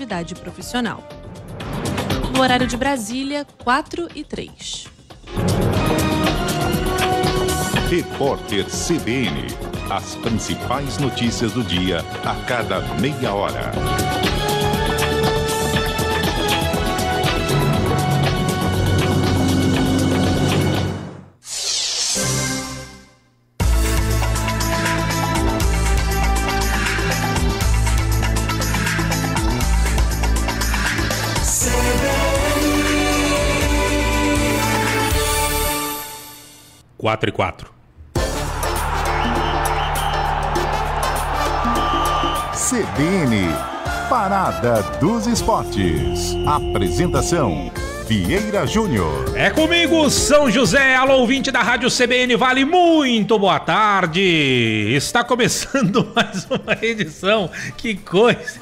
atividade profissional. No horário de Brasília, 4h03. Repórter CBN. As principais notícias do dia a cada meia hora. Quatro e 4. CBN, Parada dos Esportes. Apresentação, Vieira Júnior. É comigo, São José, alô ouvinte da Rádio CBN Vale, muito boa tarde. Está começando mais uma edição, que coisa,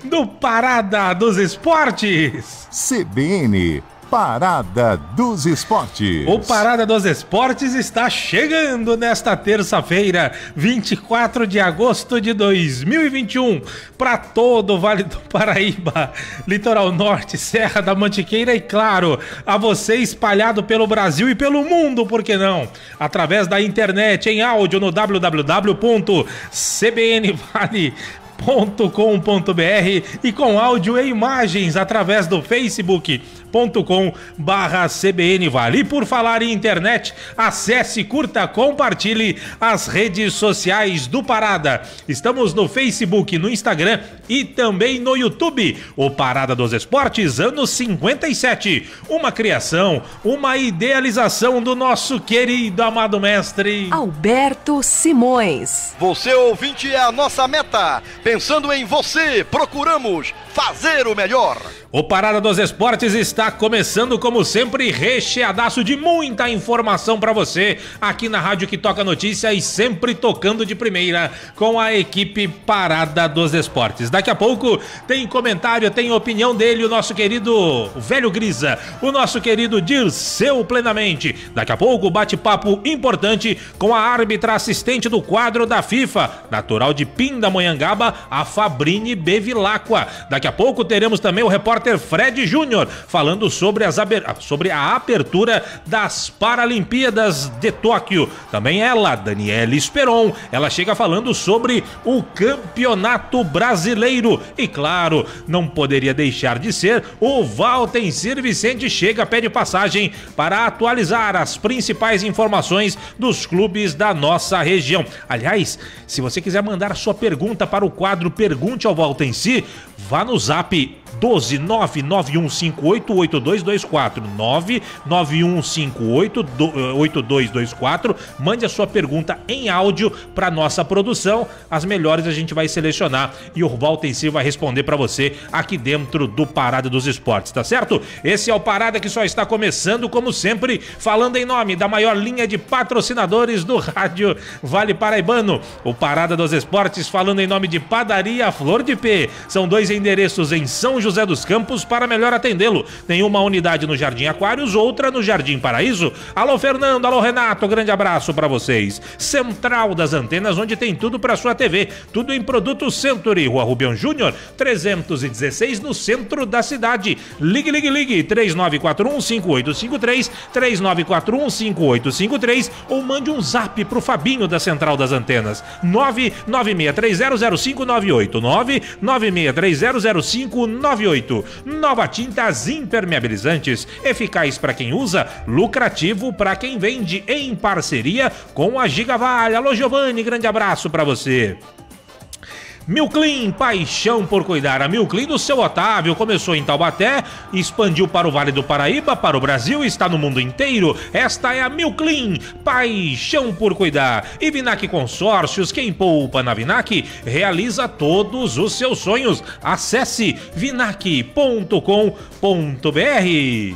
do Parada dos Esportes. CBN, Parada dos Esportes. O Parada dos Esportes está chegando nesta terça-feira, 24 de agosto de 2021, para todo o Vale do Paraíba, Litoral Norte, Serra da Mantiqueira e, claro, a você espalhado pelo Brasil e pelo mundo, por que não? Através da internet, em áudio no www.cbnvale.com.br e com áudio e imagens através do facebook.com/CBN Vale. E por falar em internet, acesse, curta, compartilhe as redes sociais do Parada. Estamos no Facebook, no Instagram e também no YouTube. O Parada dos Esportes, anos 57. Uma criação, uma idealização do nosso querido amado mestre Alberto Simões. Você, ouvinte, é a nossa meta. Pensando em você, procuramos fazer o melhor. O Parada dos Esportes está começando, como sempre, recheadaço de muita informação para você, aqui na Rádio que toca notícia e sempre tocando de primeira com a equipe Parada dos Esportes. Daqui a pouco tem comentário, tem opinião dele, o nosso querido Velho Grisa, o nosso querido Dirceu Plenamente. Daqui a pouco, bate-papo importante com a árbitra assistente do quadro da FIFA, natural de Pindamonhangaba, a Fabrini Bevilacqua. Daqui a pouco teremos também o repórter Fred Júnior falando sobre a abertura das Paralimpíadas de Tóquio. Também ela, Daniele Esperon, ela chega falando sobre o Campeonato Brasileiro. E claro, não poderia deixar de ser, o Valtencir Vicente chega, pede passagem para atualizar as principais informações dos clubes da nossa região. Aliás, se você quiser mandar sua pergunta para o quadro Pergunte ao Valtencir, vá no zap 12991588224, 991588224. Mande a sua pergunta em áudio para nossa produção. As melhores a gente vai selecionar e o Valtencir vai responder para você aqui dentro do Parada dos Esportes, tá certo? Esse é o Parada que só está começando, como sempre, falando em nome da maior linha de patrocinadores do rádio Vale Paraibano. O Parada dos Esportes falando em nome de Padaria Flor de P. São dois endereços em São José dos Campos para melhor atendê-lo. Tem uma unidade no Jardim Aquários, outra no Jardim Paraíso. Alô Fernando, alô Renato, grande abraço para vocês. Central das Antenas, onde tem tudo para sua TV, tudo em produto Century, Rua Rubião Júnior 316, no centro da cidade. Ligue 3941-5853, 3941-5853, ou mande um zap pro Fabinho da Central das Antenas, 996300598, 996300598. Nova Tintas Impermeabilizantes, eficaz para quem usa, lucrativo para quem vende, em parceria com a Gigavale. Alô Giovanni, grande abraço para você. Milclean, paixão por cuidar. A Milclean do seu Otávio começou em Taubaté, expandiu para o Vale do Paraíba, para o Brasil, está no mundo inteiro. Esta é a Milclean, paixão por cuidar. E Vinac Consórcios, quem poupa na Vinac realiza todos os seus sonhos. Acesse vinac.com.br.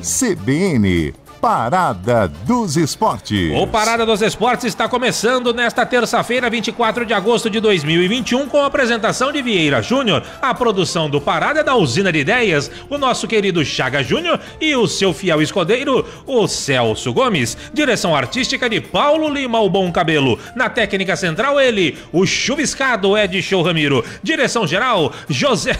CBN, Parada dos Esportes. O Parada dos Esportes está começando nesta terça-feira, 24 de agosto de 2021, com a apresentação de Vieira Júnior, a produção do Parada é da Usina de Ideias, o nosso querido Chaga Júnior e o seu fiel escudeiro, o Celso Gomes. Direção artística de Paulo Lima, o Bom Cabelo. Na técnica central, ele, o chuviscado Ed Show Ramiro. Direção geral, José...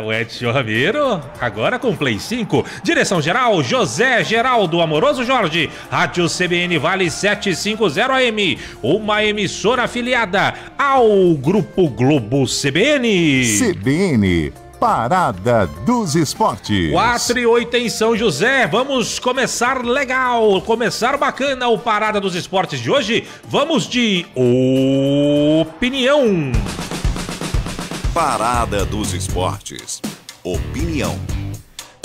o Ed Show Ramiro, agora com Play 5. Direção geral, José Geraldo do Amoroso Jorge. Rádio CBN Vale 750 AM, uma emissora afiliada ao Grupo Globo CBN. CBN, Parada dos Esportes. 4:08 em São José. Vamos começar legal, começar bacana o Parada dos Esportes de hoje. Vamos de opinião. Parada dos Esportes. Opinião.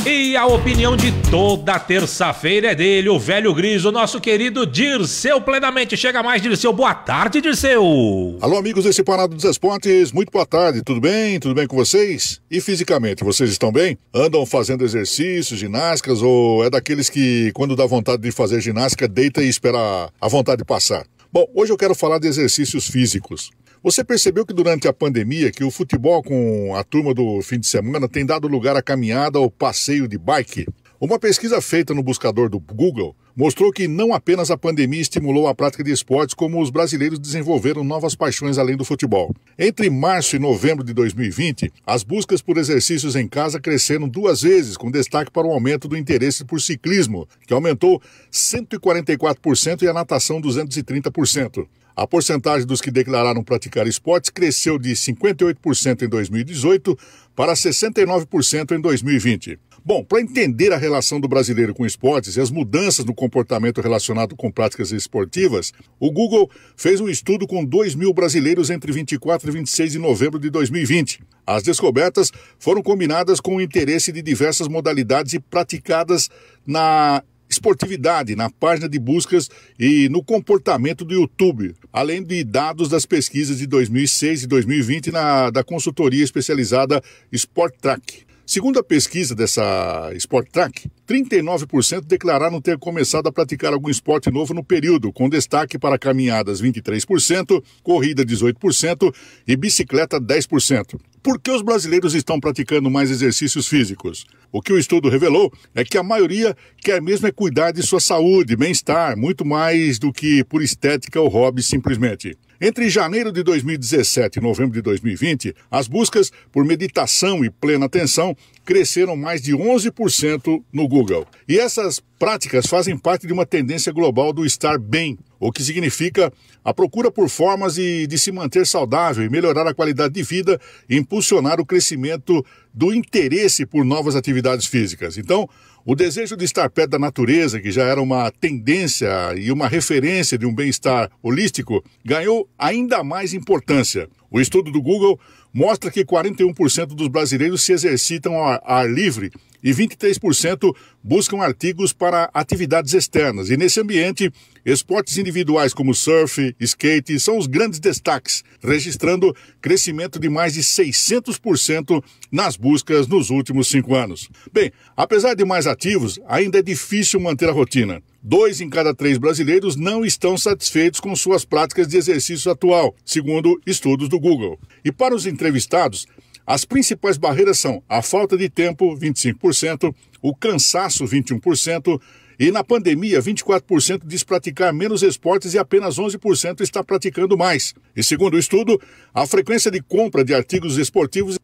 E a opinião de toda terça-feira é dele, o velho gris, o nosso querido Dirceu Plenamente. Chega mais, Dirceu. Boa tarde, Dirceu. Alô, amigos desse Parada dos Esportes. Muito boa tarde. Tudo bem? Tudo bem com vocês? E fisicamente, vocês estão bem? Andam fazendo exercícios, ginásticas, ou é daqueles que, quando dá vontade de fazer ginástica, deita e espera a vontade passar? Bom, hoje eu quero falar de exercícios físicos. Você percebeu que durante a pandemia que o futebol com a turma do fim de semana tem dado lugar à caminhada ou passeio de bike? Uma pesquisa feita no buscador do Google mostrou que não apenas a pandemia estimulou a prática de esportes, como os brasileiros desenvolveram novas paixões além do futebol. Entre março e novembro de 2020, as buscas por exercícios em casa cresceram 2 vezes, com destaque para o aumento do interesse por ciclismo, que aumentou 144% e a natação 230%. A porcentagem dos que declararam praticar esportes cresceu de 58% em 2018 para 69% em 2020. Bom, para entender a relação do brasileiro com esportes e as mudanças no comportamento relacionado com práticas esportivas, o Google fez um estudo com 2.000 brasileiros entre 24 e 26 de novembro de 2020. As descobertas foram combinadas com o interesse de diversas modalidades e praticadas na esportividade, na página de buscas e no comportamento do YouTube, além de dados das pesquisas de 2006 e 2020 da consultoria especializada SportTrack. Segundo a pesquisa dessa SportTrack, 39% declararam ter começado a praticar algum esporte novo no período, com destaque para caminhadas 23%, corrida 18% e bicicleta 10%. Por que os brasileiros estão praticando mais exercícios físicos? O que o estudo revelou é que a maioria quer mesmo é cuidar de sua saúde, bem-estar, muito mais do que por estética ou hobby simplesmente. Entre janeiro de 2017 e novembro de 2020, as buscas por meditação e plena atenção cresceram mais de 11% no Google. E essas práticas fazem parte de uma tendência global do estar bem, o que significa a procura por formas de se manter saudável e melhorar a qualidade de vida e impulsionar o crescimento do interesse por novas atividades físicas. Então, o desejo de estar perto da natureza, que já era uma tendência e uma referência de um bem-estar holístico, ganhou ainda mais importância. O estudo do Google mostra que 41% dos brasileiros se exercitam ao ar livre e 23% buscam artigos para atividades externas. E nesse ambiente, esportes individuais como surf, skate são os grandes destaques, registrando crescimento de mais de 600% nas buscas nos últimos 5 anos. Bem, apesar de mais ativos, ainda é difícil manter a rotina. 2 em cada 3 brasileiros não estão satisfeitos com suas práticas de exercício atual, segundo estudos do Google. E para os entrevistados, as principais barreiras são a falta de tempo, 25%, o cansaço, 21%, e na pandemia, 24% diz praticar menos esportes e apenas 11% está praticando mais. E segundo o estudo, a frequência de compra de artigos esportivos...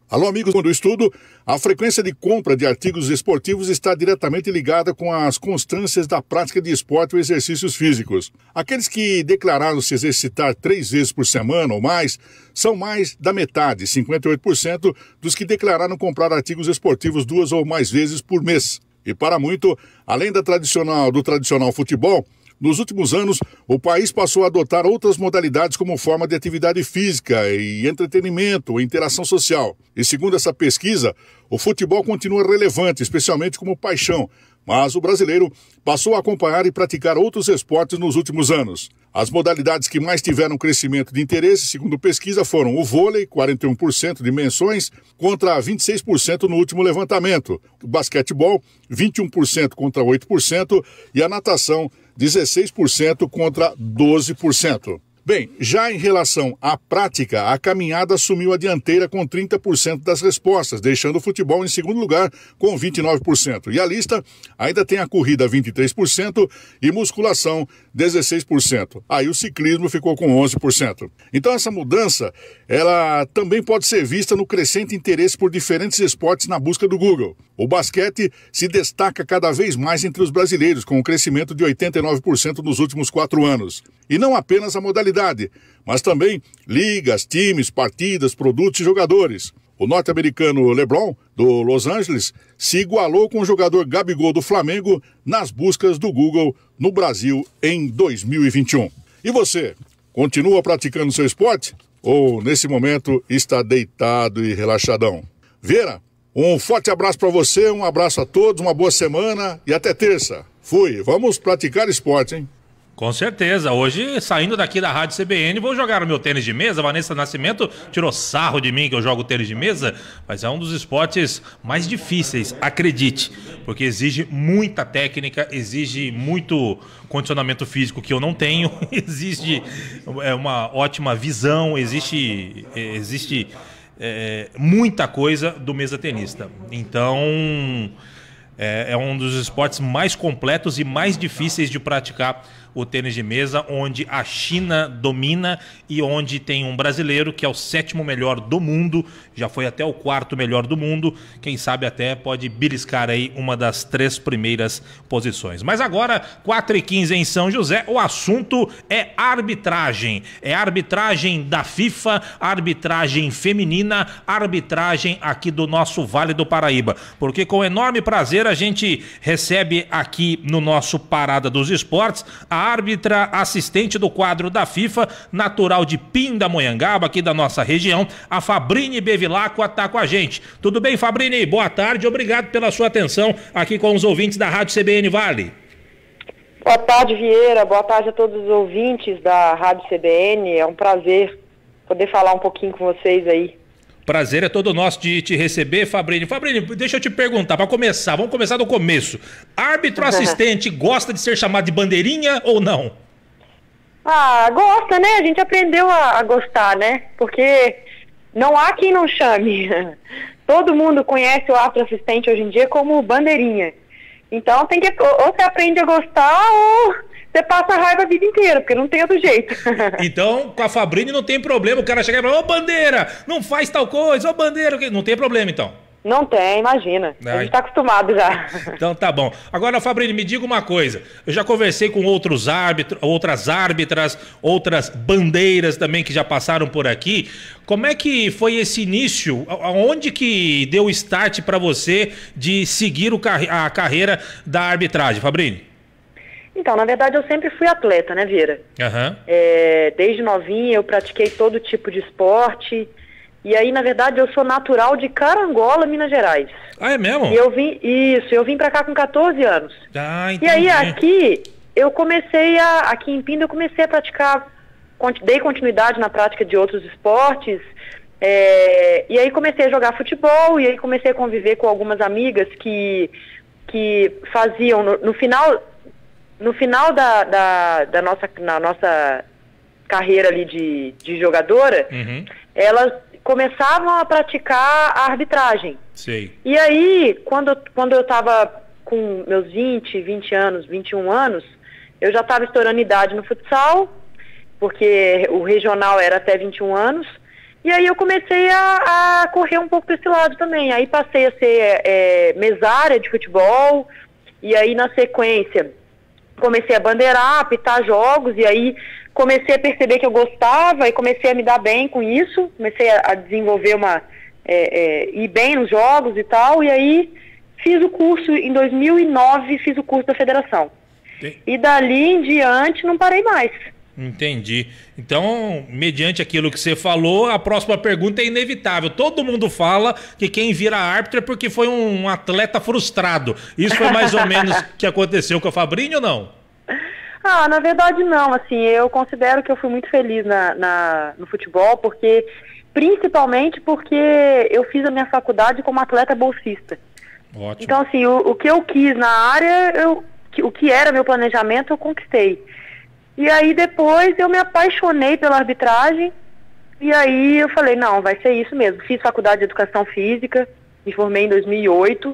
Alô, amigos do estudo, a frequência de compra de artigos esportivos está diretamente ligada com as constâncias da prática de esporte ou exercícios físicos. Aqueles que declararam se exercitar 3 vezes por semana ou mais, são mais da metade, 58%, dos que declararam comprar artigos esportivos 2 ou mais vezes por mês. E para muito, além do tradicional futebol, nos últimos anos, o país passou a adotar outras modalidades como forma de atividade física e entretenimento ou interação social. E segundo essa pesquisa, o futebol continua relevante, especialmente como paixão, mas o brasileiro passou a acompanhar e praticar outros esportes nos últimos anos. As modalidades que mais tiveram crescimento de interesse, segundo pesquisa, foram o vôlei, 41% de menções, contra 26% no último levantamento. O basquetebol, 21% contra 8%, e a natação, 16% contra 12%. Bem, já em relação à prática, a caminhada assumiu a dianteira com 30% das respostas, deixando o futebol em segundo lugar com 29%. E a lista ainda tem a corrida 23% e musculação 16%. Aí o ciclismo ficou com 11%. Então essa mudança, ela também pode ser vista no crescente interesse por diferentes esportes na busca do Google. O basquete se destaca cada vez mais entre os brasileiros, com um crescimento de 89% nos últimos 4 anos. E não apenas a modalidade, mas também ligas, times, partidas, produtos e jogadores. O norte-americano LeBron, do Los Angeles, se igualou com o jogador Gabigol do Flamengo nas buscas do Google no Brasil em 2021. E você, continua praticando seu esporte? Ou, nesse momento, está deitado e relaxadão? Vera, um forte abraço para você, um abraço a todos, uma boa semana e até terça. Fui, vamos praticar esporte, hein? Com certeza, hoje saindo daqui da Rádio CBN vou jogar o meu tênis de mesa. Vanessa Nascimento tirou sarro de mim que eu jogo tênis de mesa, mas é um dos esportes mais difíceis, acredite, porque exige muita técnica, exige muito condicionamento físico que eu não tenho, exige uma ótima visão, existe muita coisa do mesa tenista. Então é um dos esportes mais completos e mais difíceis de praticar, o tênis de mesa, onde a China domina e onde tem um brasileiro que é o 7º melhor do mundo, já foi até o 4º melhor do mundo, quem sabe até pode beliscar aí uma das 3 primeiras posições. Mas agora, 4h15 em São José, o assunto é arbitragem. É arbitragem da FIFA, arbitragem feminina, arbitragem aqui do nosso Vale do Paraíba. Porque com enorme prazer a gente recebe aqui no nosso Parada dos Esportes a árbitra assistente do quadro da FIFA, natural de Pindamonhangaba, aqui da nossa região, a Fabrini Bevilacqua está com a gente. Tudo bem, Fabrini? Boa tarde, obrigado pela sua atenção aqui com os ouvintes da Rádio CBN Vale. Boa tarde, Vieira, boa tarde a todos os ouvintes da Rádio CBN, é um prazer poder falar um pouquinho com vocês aí. Prazer é todo nosso de te receber, Fabrini. Fabrini, deixa eu te perguntar, para começar, vamos começar do começo. Árbitro assistente gosta de ser chamado de bandeirinha ou não? Ah, gosta, né? A gente aprendeu a gostar, né? Porque não há quem não chame. Todo mundo conhece o árbitro assistente hoje em dia como bandeirinha. Então tem que, ou você aprende a gostar ou você passa raiva a vida inteira, porque não tem outro jeito. Então, com a Fabrini não tem problema, o cara chegar e falar, ô bandeira, não faz tal coisa, ô bandeira, não tem problema então. Não tem, imagina. A gente tá acostumado já. Então tá bom. Agora, Fabrini, me diga uma coisa. Eu já conversei com outras árbitras, outras bandeiras também que já passaram por aqui. Como é que foi esse início? Onde que deu o start para você de seguir a carreira da arbitragem, Fabrini? Então, na verdade, eu sempre fui atleta, né, Vieira? Uhum. Desde novinha eu pratiquei todo tipo de esporte. E aí, na verdade, eu sou natural de Carangola, Minas Gerais. Ah, é mesmo? E eu vim pra cá com 14 anos. Ah, entendi. E aí, aqui em Pinda, eu comecei a praticar, dei continuidade na prática de outros esportes. E aí comecei a jogar futebol, e aí comecei a conviver com algumas amigas que faziam, no final da nossa carreira ali de jogadora, uhum, elas começavam a praticar a arbitragem. Sei. E aí, quando eu estava com meus 20 anos, 21 anos, eu já estava estourando idade no futsal, porque o regional era até 21 anos, e aí eu comecei a correr um pouco para esse lado também. Aí passei a ser mesária de futebol, e aí na sequência comecei a bandeirar, apitar jogos, e aí comecei a perceber que eu gostava e comecei a me dar bem com isso, comecei a desenvolver ir bem nos jogos e tal, e aí fiz o curso, em 2009, fiz o curso da federação. Sim. E dali em diante não parei mais. Entendi. Então, mediante aquilo que você falou, a próxima pergunta é inevitável. Todo mundo fala que quem vira árbitro é porque foi um atleta frustrado. Isso foi mais ou menos o que aconteceu com a Fabrini ou não? Na verdade não. Assim, eu considero que eu fui muito feliz no futebol, principalmente porque eu fiz a minha faculdade como atleta bolsista. Ótimo. Então, assim, o que eu quis na área, o que era meu planejamento, eu conquistei. E aí depois eu me apaixonei pela arbitragem, e aí eu falei, não, vai ser isso mesmo. Fiz faculdade de Educação Física, me formei em 2008,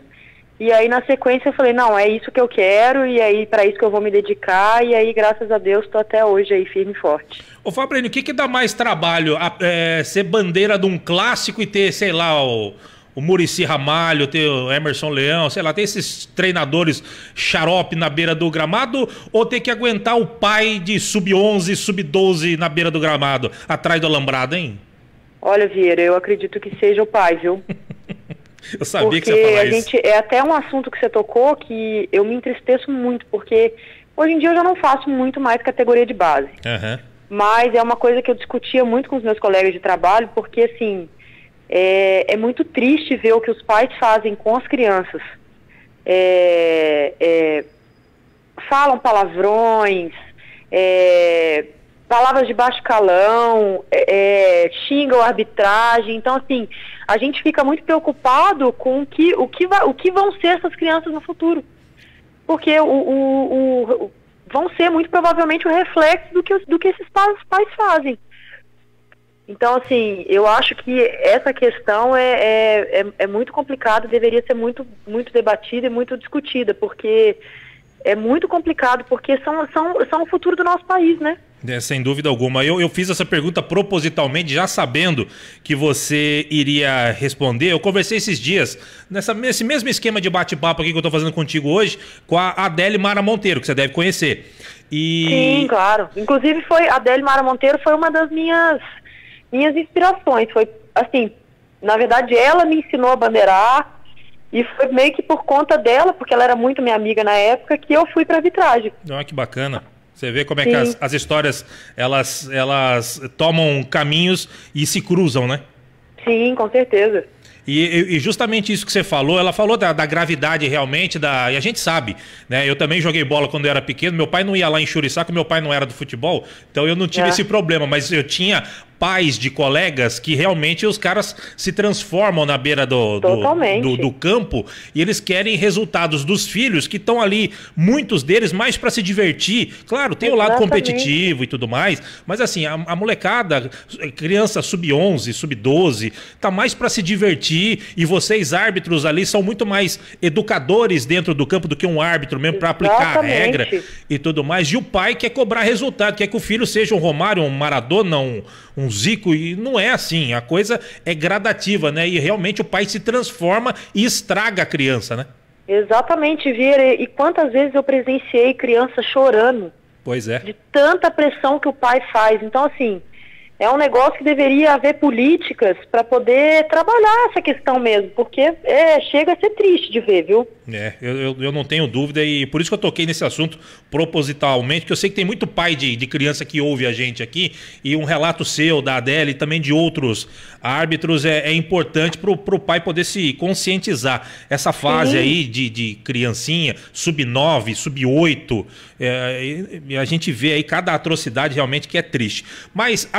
e aí na sequência eu falei, não, é isso que eu quero, e aí para isso que eu vou me dedicar, e aí graças a Deus estou até hoje aí firme e forte. Ô Fabrini, o que dá mais trabalho? Ser bandeira de um clássico e ter, sei lá, o Muricy Ramalho, ter o Emerson Leão, sei lá, ter esses treinadores xarope na beira do gramado, ou ter que aguentar o pai de sub-11, sub-12 na beira do gramado, atrás do alambrado, hein? Olha, Vieira, eu acredito que seja o pai, viu? Eu sabia porque que você ia falar isso. É até um assunto que você tocou que eu me entristeço muito, porque hoje em dia eu já não faço muito mais categoria de base. Uhum. Mas é uma coisa que eu discutia muito com os meus colegas de trabalho, porque assim... É muito triste ver o que os pais fazem com as crianças. Falam palavrões, palavras de baixo calão, xingam a arbitragem. Então, assim, a gente fica muito preocupado com o que vão ser essas crianças no futuro. Porque vão ser muito provavelmente o reflexo do que esses pais fazem. Então, assim, eu acho que essa questão é muito complicada, deveria ser muito, muito debatida e muito discutida, porque é muito complicado, porque são o futuro do nosso país, né? Sem dúvida alguma. Eu fiz essa pergunta propositalmente, já sabendo que você iria responder. Eu conversei esses dias, nesse mesmo esquema de bate-papo aqui que eu estou fazendo contigo hoje, com a Adele Mara Monteiro, que você deve conhecer. Sim, claro. Inclusive, a Adele Mara Monteiro foi uma das minhas inspirações. Foi assim, na verdade ela me ensinou a bandeirar e foi meio que por conta dela, porque ela era muito minha amiga na época, que eu fui para arbitragem. Que bacana. Você vê como é que as histórias elas tomam caminhos e se cruzam, né? Sim, com certeza. E justamente isso que você falou, ela falou da gravidade realmente, e a gente sabe, né? Eu também joguei bola quando eu era pequeno, meu pai não ia lá em Churiçá, meu pai não era do futebol, então eu não tive esse problema, mas eu tinha pais de colegas que realmente os caras se transformam na beira do campo e eles querem resultados dos filhos que estão ali, muitos deles mais para se divertir. Claro, tem o lado competitivo e tudo mais, mas assim, a molecada, criança sub-11, sub-12, tá mais para se divertir, e vocês árbitros ali são muito mais educadores dentro do campo do que um árbitro mesmo para aplicar a regra e tudo mais. E o pai quer cobrar resultado, quer que o filho seja um Romário, um Maradona, um Zico, e não é assim, a coisa é gradativa, né? E realmente o pai se transforma e estraga a criança, né? Exatamente, Vieira, e quantas vezes eu presenciei criança chorando. Pois é. De tanta pressão que o pai faz. Então, assim, é um negócio que deveria haver políticas para poder trabalhar essa questão mesmo, porque chega a ser triste de ver, viu? Eu não tenho dúvida, e por isso que eu toquei nesse assunto propositalmente, porque eu sei que tem muito pai de criança que ouve a gente aqui, e um relato seu, da Adele, e também de outros árbitros, é importante pro pai poder se conscientizar. Essa fase aí de criancinha, sub-9, sub-8, a gente vê aí cada atrocidade realmente que é triste. Mas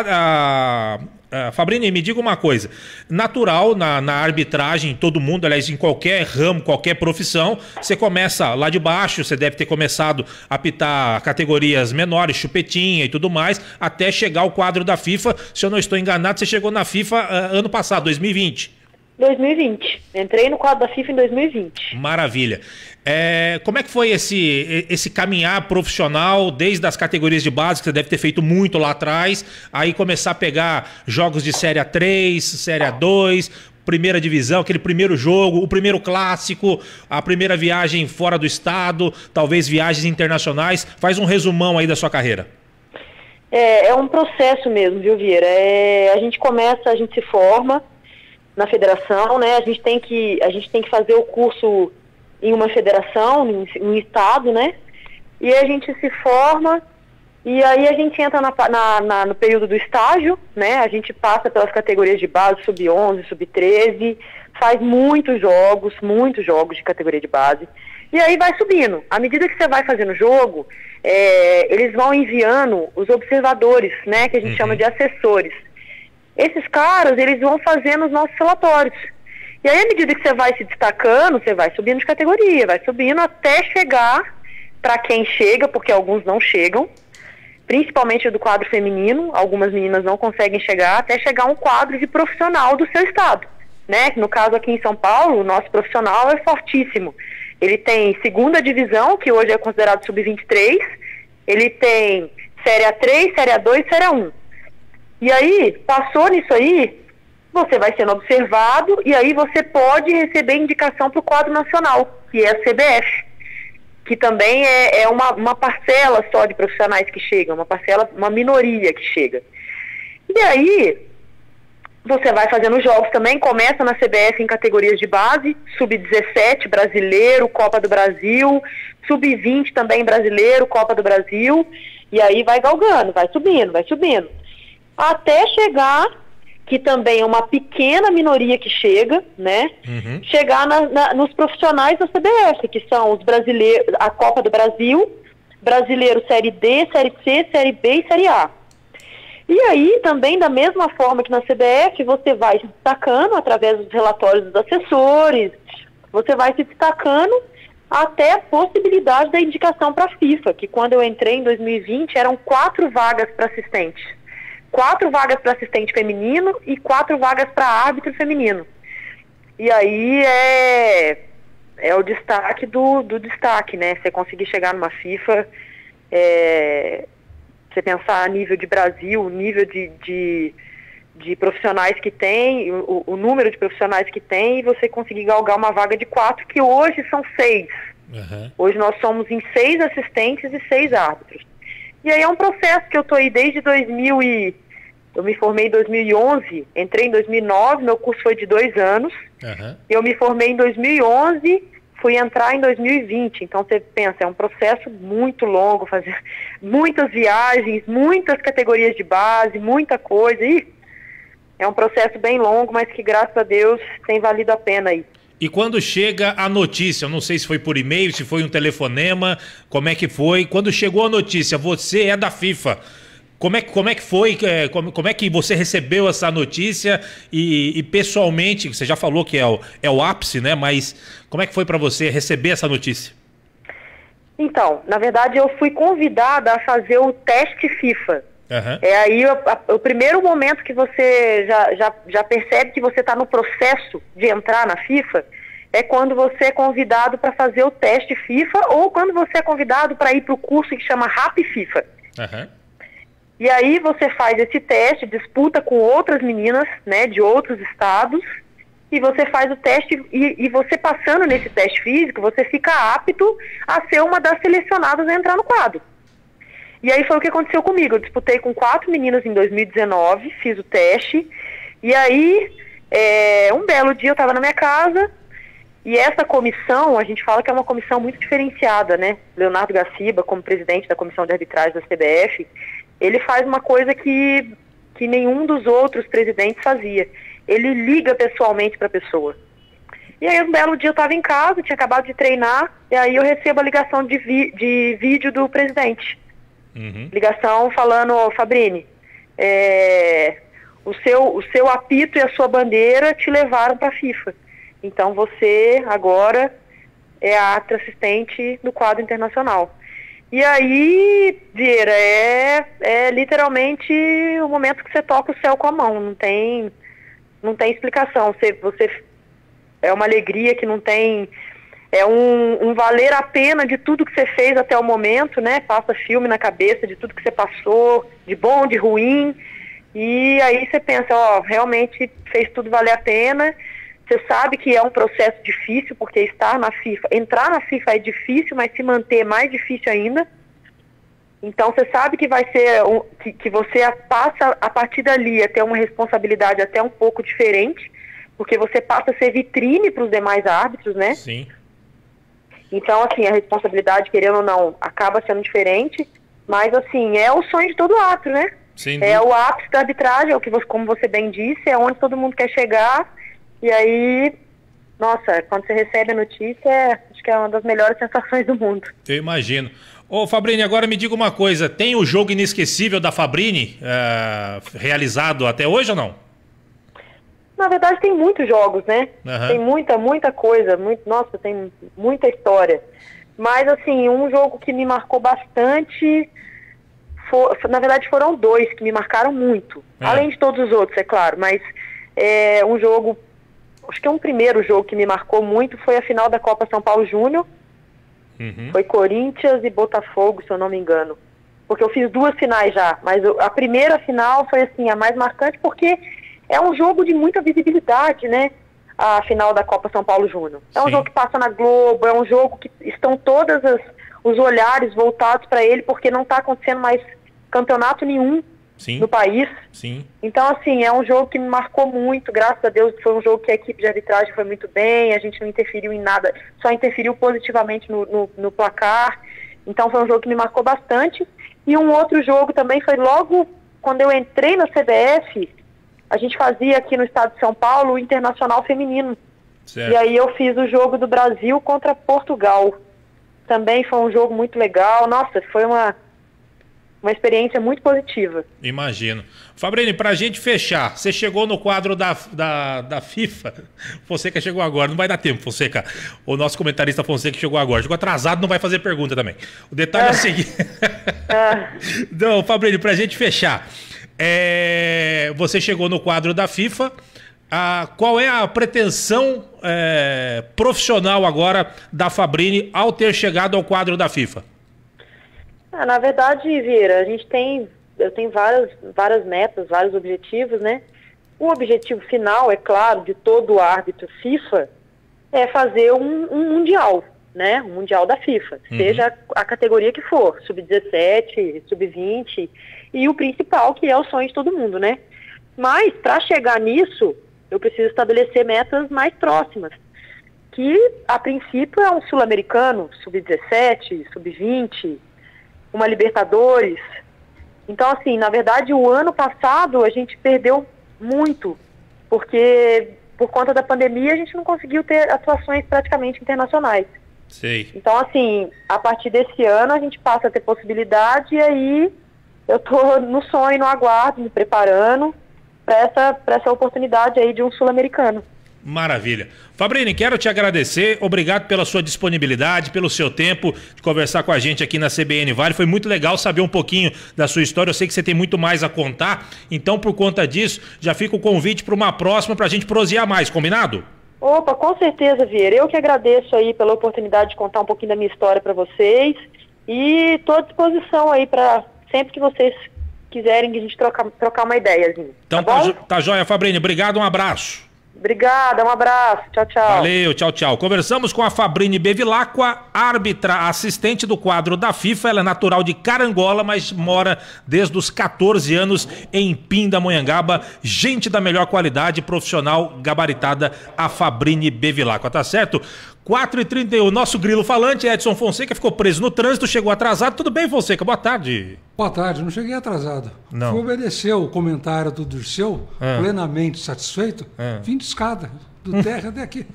Fabrini, me diga uma coisa, natural na arbitragem, todo mundo, aliás, em qualquer ramo, qualquer profissão, você começa lá de baixo, você deve ter começado a apitar categorias menores, chupetinha e tudo mais, até chegar ao quadro da FIFA. Se eu não estou enganado, você chegou na FIFA ano passado, 2020. 2020. Entrei no quadro da FIFA em 2020. Maravilha. Como é que foi esse caminhar profissional desde as categorias de base, que você deve ter feito muito lá atrás, aí começar a pegar jogos de Série A3, Série A2, primeira divisão, aquele primeiro jogo, o primeiro clássico, a primeira viagem fora do estado, talvez viagens internacionais? Faz um resumão aí da sua carreira. É um processo mesmo, viu, Vieira? A gente se forma na federação, né? A gente tem que fazer o curso em uma federação, em um estado, né? E a gente se forma E aí a gente entra no período do estágio, né? A gente passa pelas categorias de base, sub-11, sub-13, faz muitos jogos de categoria de base. E aí vai subindo. À medida que você vai fazendo o jogo, eles vão enviando os observadores, né? Que a gente chama de assessores. Esses caras, eles vão fazendo os nossos relatórios. E aí, à medida que você vai se destacando, você vai subindo de categoria, vai subindo até chegar, para quem chega, porque alguns não chegam, principalmente do quadro feminino, algumas meninas não conseguem chegar, até chegar um quadro de profissional do seu estado, né? No caso aqui em São Paulo, o nosso profissional é fortíssimo. Ele tem segunda divisão, que hoje é considerado sub-23, ele tem Série A3, Série A2 e Série A1. E aí, passou nisso aí, você vai sendo observado e aí você pode receber indicação para o quadro nacional, que é a CBF, que também é uma parcela só de profissionais que chegam, uma minoria que chega. E aí, você vai fazendo jogos também, começa na CBF em categorias de base, sub-17 brasileiro, Copa do Brasil, sub-20 também brasileiro, Copa do Brasil, e aí vai galgando, vai subindo, até chegar, que também é uma pequena minoria que chega, né? Chegar nos profissionais da CBF, que são os brasileiros, a Copa do Brasil, brasileiro Série D, Série C, Série B e Série A. E aí, também, da mesma forma que na CBF, você vai se destacando através dos relatórios dos assessores, você vai se destacando até a possibilidade da indicação para a FIFA, que quando eu entrei em 2020, eram 4 vagas para assistente. 4 vagas para assistente feminino e 4 vagas para árbitro feminino. E aí é o destaque do destaque, né? Você conseguir chegar numa FIFA, você pensar a nível de Brasil, o nível de profissionais que tem, o número de profissionais que tem, e você conseguir galgar uma vaga de 4, que hoje são 6. Hoje nós somos em 6 assistentes e 6 árbitros. E aí é um processo que eu estou aí desde eu me formei em 2011, entrei em 2009, meu curso foi de 2 anos, eu me formei em 2011, fui entrar em 2020, então você pensa, é um processo muito longo, fazer muitas viagens, muitas categorias de base, muita coisa, e é um processo bem longo, mas que graças a Deus tem valido a pena aí. E quando chega a notícia, eu não sei se foi por e-mail, se foi um telefonema, como é que foi? Quando chegou a notícia, você é da FIFA, como é que foi? Como é que você recebeu essa notícia? E pessoalmente, você já falou que é o ápice, né? Mas como é que foi para você receber essa notícia? Então, na verdade, eu fui convidada a fazer o teste FIFA. É aí o primeiro momento que você já percebe que você está no processo de entrar na FIFA é quando você é convidado para fazer o teste FIFA ou quando você é convidado para ir para o curso que chama RAP FIFA. E aí você faz esse teste, disputa com outras meninas, né, de outros estados, e você faz o teste, e você passando nesse teste físico, você fica apto a ser uma das selecionadas a entrar no quadro. E aí foi o que aconteceu comigo. Eu disputei com 4 meninas em 2019, fiz o teste, e aí um belo dia eu estava na minha casa, e essa comissão, a gente fala que é uma comissão muito diferenciada, né? Leonardo Gaciba, como presidente da comissão de arbitragem da CBF, ele faz uma coisa que nenhum dos outros presidentes fazia. Ele liga pessoalmente para a pessoa. E aí um belo dia eu estava em casa, tinha acabado de treinar, e aí eu recebo a ligação de vídeo do presidente. Ligação falando, Fabrini, o seu apito e a sua bandeira te levaram para a FIFA. Então você agora é a árbitra assistente no quadro internacional. E aí, Vieira, é literalmente o momento que você toca o céu com a mão, não tem explicação. Você é uma alegria que não tem, é um valer a pena de tudo que você fez até o momento, né? Passa filme na cabeça de tudo que você passou, de bom, de ruim, e aí você pensa, realmente fez tudo valer a pena. Você sabe que é um processo difícil, porque estar na FIFA, entrar na FIFA é difícil, mas se manter é mais difícil ainda. Então você sabe que vai ser, que você passa a partir dali a ter uma responsabilidade até um pouco diferente, porque você passa a ser vitrine para os demais árbitros, né? Sim. Então, assim, a responsabilidade, querendo ou não, acaba sendo diferente. Mas, assim, é o sonho de todo árbitro, né? Sim. É o ápice da arbitragem, é o que você, como você bem disse, é onde todo mundo quer chegar. E aí, nossa, quando você recebe a notícia, acho que é uma das melhores sensações do mundo. Eu imagino. Ô, Fabrini, agora me diga uma coisa, tem o jogo inesquecível da Fabrini realizado até hoje ou não? Na verdade, tem muitos jogos, né? Uhum. Tem muita coisa, nossa, tem muita história. Mas, assim, um jogo que me marcou bastante, na verdade foram dois que me marcaram muito. Além de todos os outros, é claro, mas um jogo, acho que um primeiro jogo que me marcou muito foi a final da Copa São Paulo Júnior. Foi Corinthians e Botafogo, se eu não me engano. Porque eu fiz duas finais já, mas a primeira final foi, assim, a mais marcante porque é um jogo de muita visibilidade, né? A final da Copa São Paulo Júnior. É um jogo que passa na Globo, é um jogo que estão todos os olhares voltados para ele, porque não está acontecendo mais campeonato nenhum no país. Sim. Então, assim, é um jogo que me marcou muito, graças a Deus. Foi um jogo que a equipe de arbitragem foi muito bem, a gente não interferiu em nada, só interferiu positivamente no placar. Então foi um jogo que me marcou bastante. E um outro jogo também foi logo quando eu entrei na CBF. A gente fazia aqui no estado de São Paulo o Internacional Feminino. Certo. E aí eu fiz o jogo do Brasil contra Portugal. Também foi um jogo muito legal. Nossa, foi uma experiência muito positiva. Imagino. Fabrini, pra gente fechar, você chegou no quadro da FIFA. Fonseca chegou agora, não vai dar tempo, Fonseca. O nosso comentarista Fonseca chegou agora. Chegou atrasado, não vai fazer pergunta também. O detalhe é o seguinte. Não, Fabrini, pra gente fechar. Você chegou no quadro da FIFA. Qual é a pretensão profissional agora da Fabrini ao ter chegado ao quadro da FIFA? Na verdade, Vieira, eu tenho várias metas, vários objetivos, né? O objetivo final, é claro, de todo árbitro FIFA é fazer um mundial, né? Um mundial da FIFA, seja a categoria que for, sub-17, sub-20, e o principal, que é o sonho de todo mundo, né? Mas, para chegar nisso, eu preciso estabelecer metas mais próximas, que, a princípio, é um sul-americano, sub-17, sub-20, uma Libertadores. Então, assim, na verdade, o ano passado a gente perdeu muito, porque por conta da pandemia a gente não conseguiu ter atuações praticamente internacionais. Sei. Então, assim, a partir desse ano a gente passa a ter possibilidade, e aí eu tô no sonho, no aguardo, me preparando para essa oportunidade aí de um sul-americano. Maravilha. Fabrini, quero te agradecer, obrigado pela sua disponibilidade, pelo seu tempo de conversar com a gente aqui na CBN Vale. Foi muito legal saber um pouquinho da sua história, eu sei que você tem muito mais a contar, então por conta disso, já fica o convite para uma próxima para a gente prosear mais, combinado? Opa, com certeza, Vieira. Eu que agradeço aí pela oportunidade de contar um pouquinho da minha história para vocês, e estou à disposição aí para sempre que vocês quiserem que a gente trocar uma ideiazinha. Então tá joia, Fabrini, obrigado, um abraço. Obrigada, um abraço, tchau, tchau. Valeu, tchau, tchau. Conversamos com a Fabrini Bevilacqua, árbitra, assistente do quadro da FIFA. Ela é natural de Carangola, mas mora desde os 14 anos em Pindamonhangaba. Gente da melhor qualidade, profissional gabaritada, a Fabrini Bevilacqua, tá certo? 4h31, nosso grilo falante, Edson Fonseca, ficou preso no trânsito, chegou atrasado. Tudo bem, Fonseca? Boa tarde. Boa tarde, não cheguei atrasado. Não. Fui obedecer o comentário do Dirceu, plenamente satisfeito, vim de escada, do terra até aqui.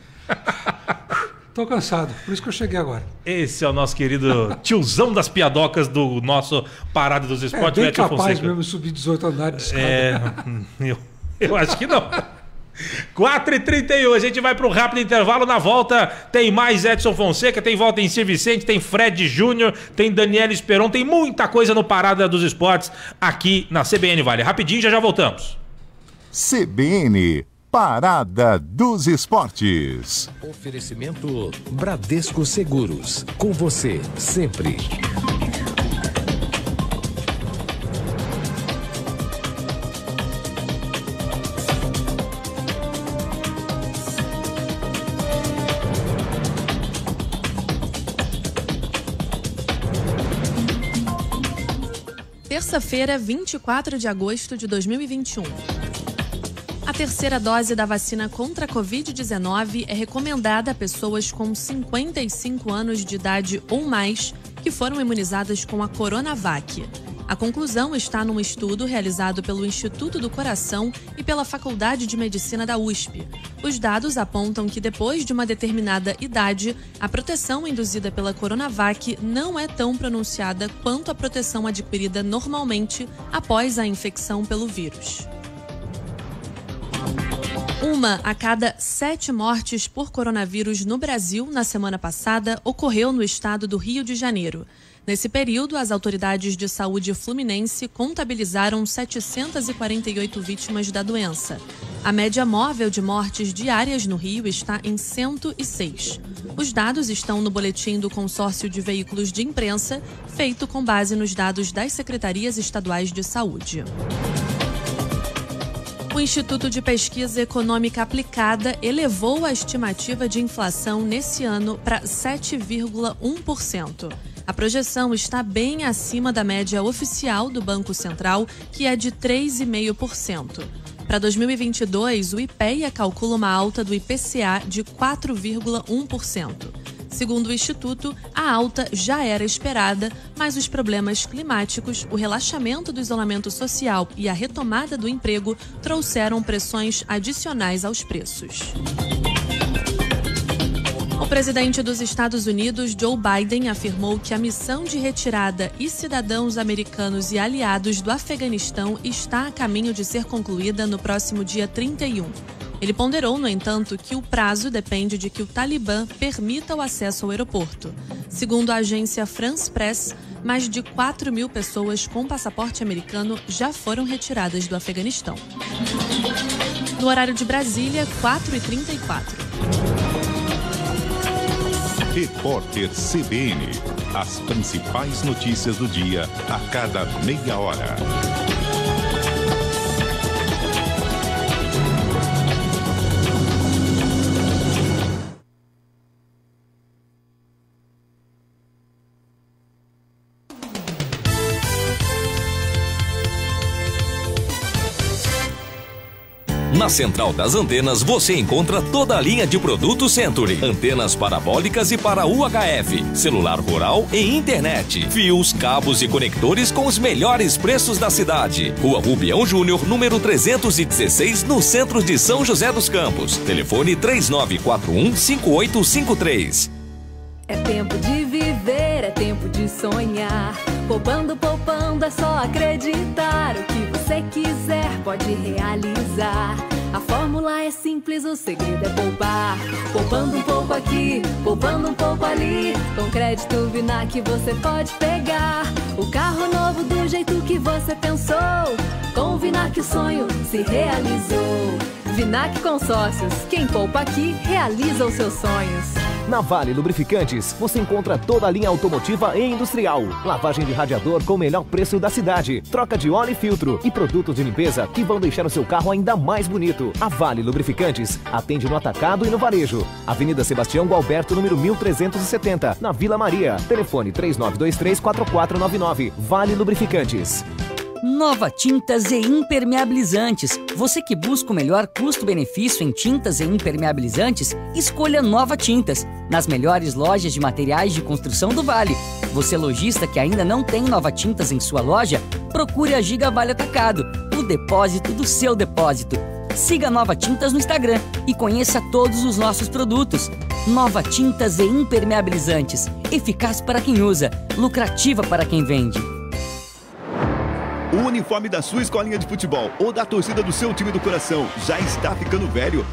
Tô cansado, por isso que eu cheguei agora. Esse é o nosso querido tiozão das piadocas do nosso Parada dos Esportes, bem Edson capaz Fonseca. Mesmo subir 18 andares de escada. Eu acho que não. 4h31, a gente vai para um rápido intervalo. Na volta tem mais Edson Fonseca, tem volta em Sir Vicente, tem Fred Júnior, tem Daniela Esperon, tem muita coisa no Parada dos Esportes aqui na CBN Vale. Rapidinho, já voltamos. CBN, Parada dos Esportes. Oferecimento Bradesco Seguros, com você sempre. Terça-feira, 24 de agosto de 2021. A terceira dose da vacina contra a Covid-19 é recomendada a pessoas com 55 anos de idade ou mais que que foram imunizadas com a Coronavac. A conclusão está num estudo realizado pelo Instituto do Coração e pela Faculdade de Medicina da USP. Os dados apontam que depois de uma determinada idade, a proteção induzida pela Coronavac não é tão pronunciada quanto a proteção adquirida normalmente após a infecção pelo vírus. 1 a cada 7 mortes por coronavírus no Brasil na semana passada ocorreu no estado do Rio de Janeiro. Nesse período, as autoridades de saúde fluminense contabilizaram 748 vítimas da doença. A média móvel de mortes diárias no Rio está em 106. Os dados estão no boletim do Consórcio de Veículos de Imprensa, feito com base nos dados das secretarias estaduais de saúde. O Instituto de Pesquisa Econômica Aplicada elevou a estimativa de inflação nesse ano para 7,1%. A projeção está bem acima da média oficial do Banco Central, que é de 3,5%. Para 2022, o IPEA calcula uma alta do IPCA de 4,1%. Segundo o Instituto, a alta já era esperada, mas os problemas climáticos, o relaxamento do isolamento social e a retomada do emprego trouxeram pressões adicionais aos preços. O presidente dos Estados Unidos, Joe Biden, afirmou que a missão de retirada e cidadãos americanos e aliados do Afeganistão está a caminho de ser concluída no próximo dia 31. Ele ponderou, no entanto, que o prazo depende de que o Talibã permita o acesso ao aeroporto. Segundo a agência France Press, mais de 4.000 pessoas com passaporte americano já foram retiradas do Afeganistão. No horário de Brasília, 4h34. Repórter CBN. As principais notícias do dia a cada meia hora. Na Central das Antenas você encontra toda a linha de produtos Century. Antenas parabólicas e para UHF, celular rural e internet. Fios, cabos e conectores com os melhores preços da cidade. Rua Rubião Júnior, número 316, no centro de São José dos Campos. Telefone 3941-5853. É tempo de viver, é tempo de sonhar. Poupando, poupando, é só acreditar. O que você quiser pode realizar. A fórmula é simples, o segredo é poupar. Poupando um pouco aqui, poupando um pouco ali. Com crédito Vinac você pode pegar o carro novo do jeito que você pensou. Com o Vinac o sonho se realizou. Vinac Consórcios, quem poupa aqui, realiza os seus sonhos. Na Vale Lubrificantes, você encontra toda a linha automotiva e industrial. Lavagem de radiador com o melhor preço da cidade. Troca de óleo e filtro. E produtos de limpeza que vão deixar o seu carro ainda mais bonito. A Vale Lubrificantes atende no atacado e no varejo. Avenida Sebastião Gualberto, número 1370, na Vila Maria. Telefone 3923-4499. Vale Lubrificantes. Nova Tintas e Impermeabilizantes. Você que busca o melhor custo-benefício em tintas e impermeabilizantes, escolha Nova Tintas, nas melhores lojas de materiais de construção do Vale. Você lojista que ainda não tem Nova Tintas em sua loja, procure a Giga Vale Atacado, o depósito do seu depósito. Siga Nova Tintas no Instagram e conheça todos os nossos produtos. Nova Tintas e Impermeabilizantes. Eficaz para quem usa, lucrativa para quem vende. O uniforme da sua escolinha de futebol ou da torcida do seu time do coração já está ficando velho?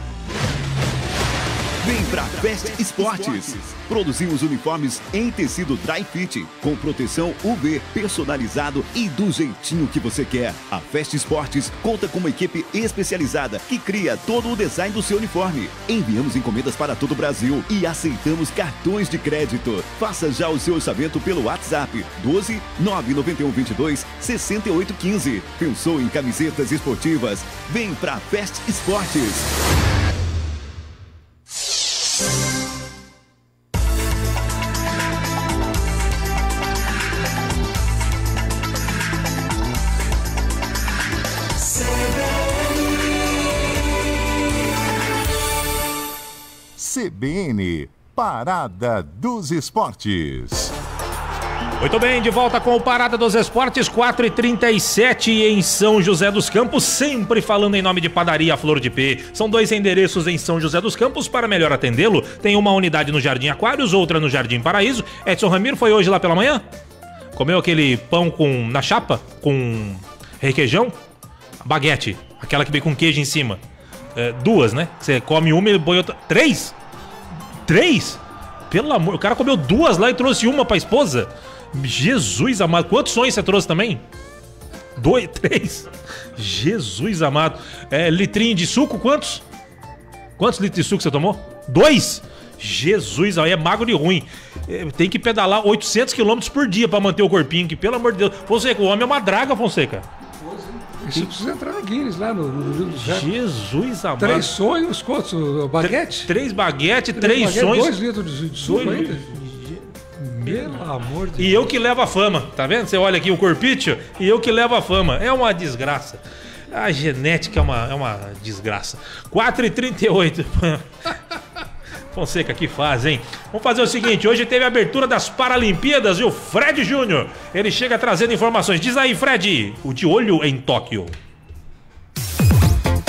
Vem pra Fest Esportes. Produzimos uniformes em tecido dry fit, com proteção UV, personalizado e do jeitinho que você quer. A Fest Esportes conta com uma equipe especializada que cria todo o design do seu uniforme. Enviamos encomendas para todo o Brasil e aceitamos cartões de crédito. Faça já o seu orçamento pelo WhatsApp 12 991 22 68 15. Pensou em camisetas esportivas? Vem pra Fest Esportes. CBN, Parada dos Esportes. Muito bem, de volta com o Parada dos Esportes, 4h37 em São José dos Campos, sempre falando em nome de Padaria Flor de P. São 2 endereços em São José dos Campos. Para melhor atendê-lo, tem uma unidade no Jardim Aquários, outra no Jardim Paraíso. Edson Ramiro foi hoje lá pela manhã? Comeu aquele pão na chapa, com requeijão? Baguete, aquela que vem com queijo em cima. 2, né? Você come uma e põe outra. 3? 3? Pelo amor, o cara comeu 2 lá e trouxe uma pra esposa? Jesus amado, quantos sonhos você trouxe também? 2, 3? Jesus amado. Litrinho de suco, quantos? Quantos litros de suco você tomou? 2? Jesus, aí é magro e ruim. Tem que pedalar 800 km por dia pra manter o corpinho, que pelo amor de Deus. Fonseca, o homem é uma draga, Fonseca. Isso precisa entrar no Guinness lá no livro do Zé. Jesus amado. 3 sonhos, quantos? Baguete? 3 baguete, 3 sonhos. 2 litros de suco ainda. Pelo amor de Deus. E eu que levo a fama, tá vendo? Você olha aqui o corpício e eu que levo a fama. É uma desgraça. A genética é uma desgraça. 4h38. Fonseca, que faz, hein? Vamos fazer o seguinte, hoje teve a abertura das Paralimpíadas e o Fred Júnior, ele chega trazendo informações. Diz aí, Fred, o de olho em Tóquio.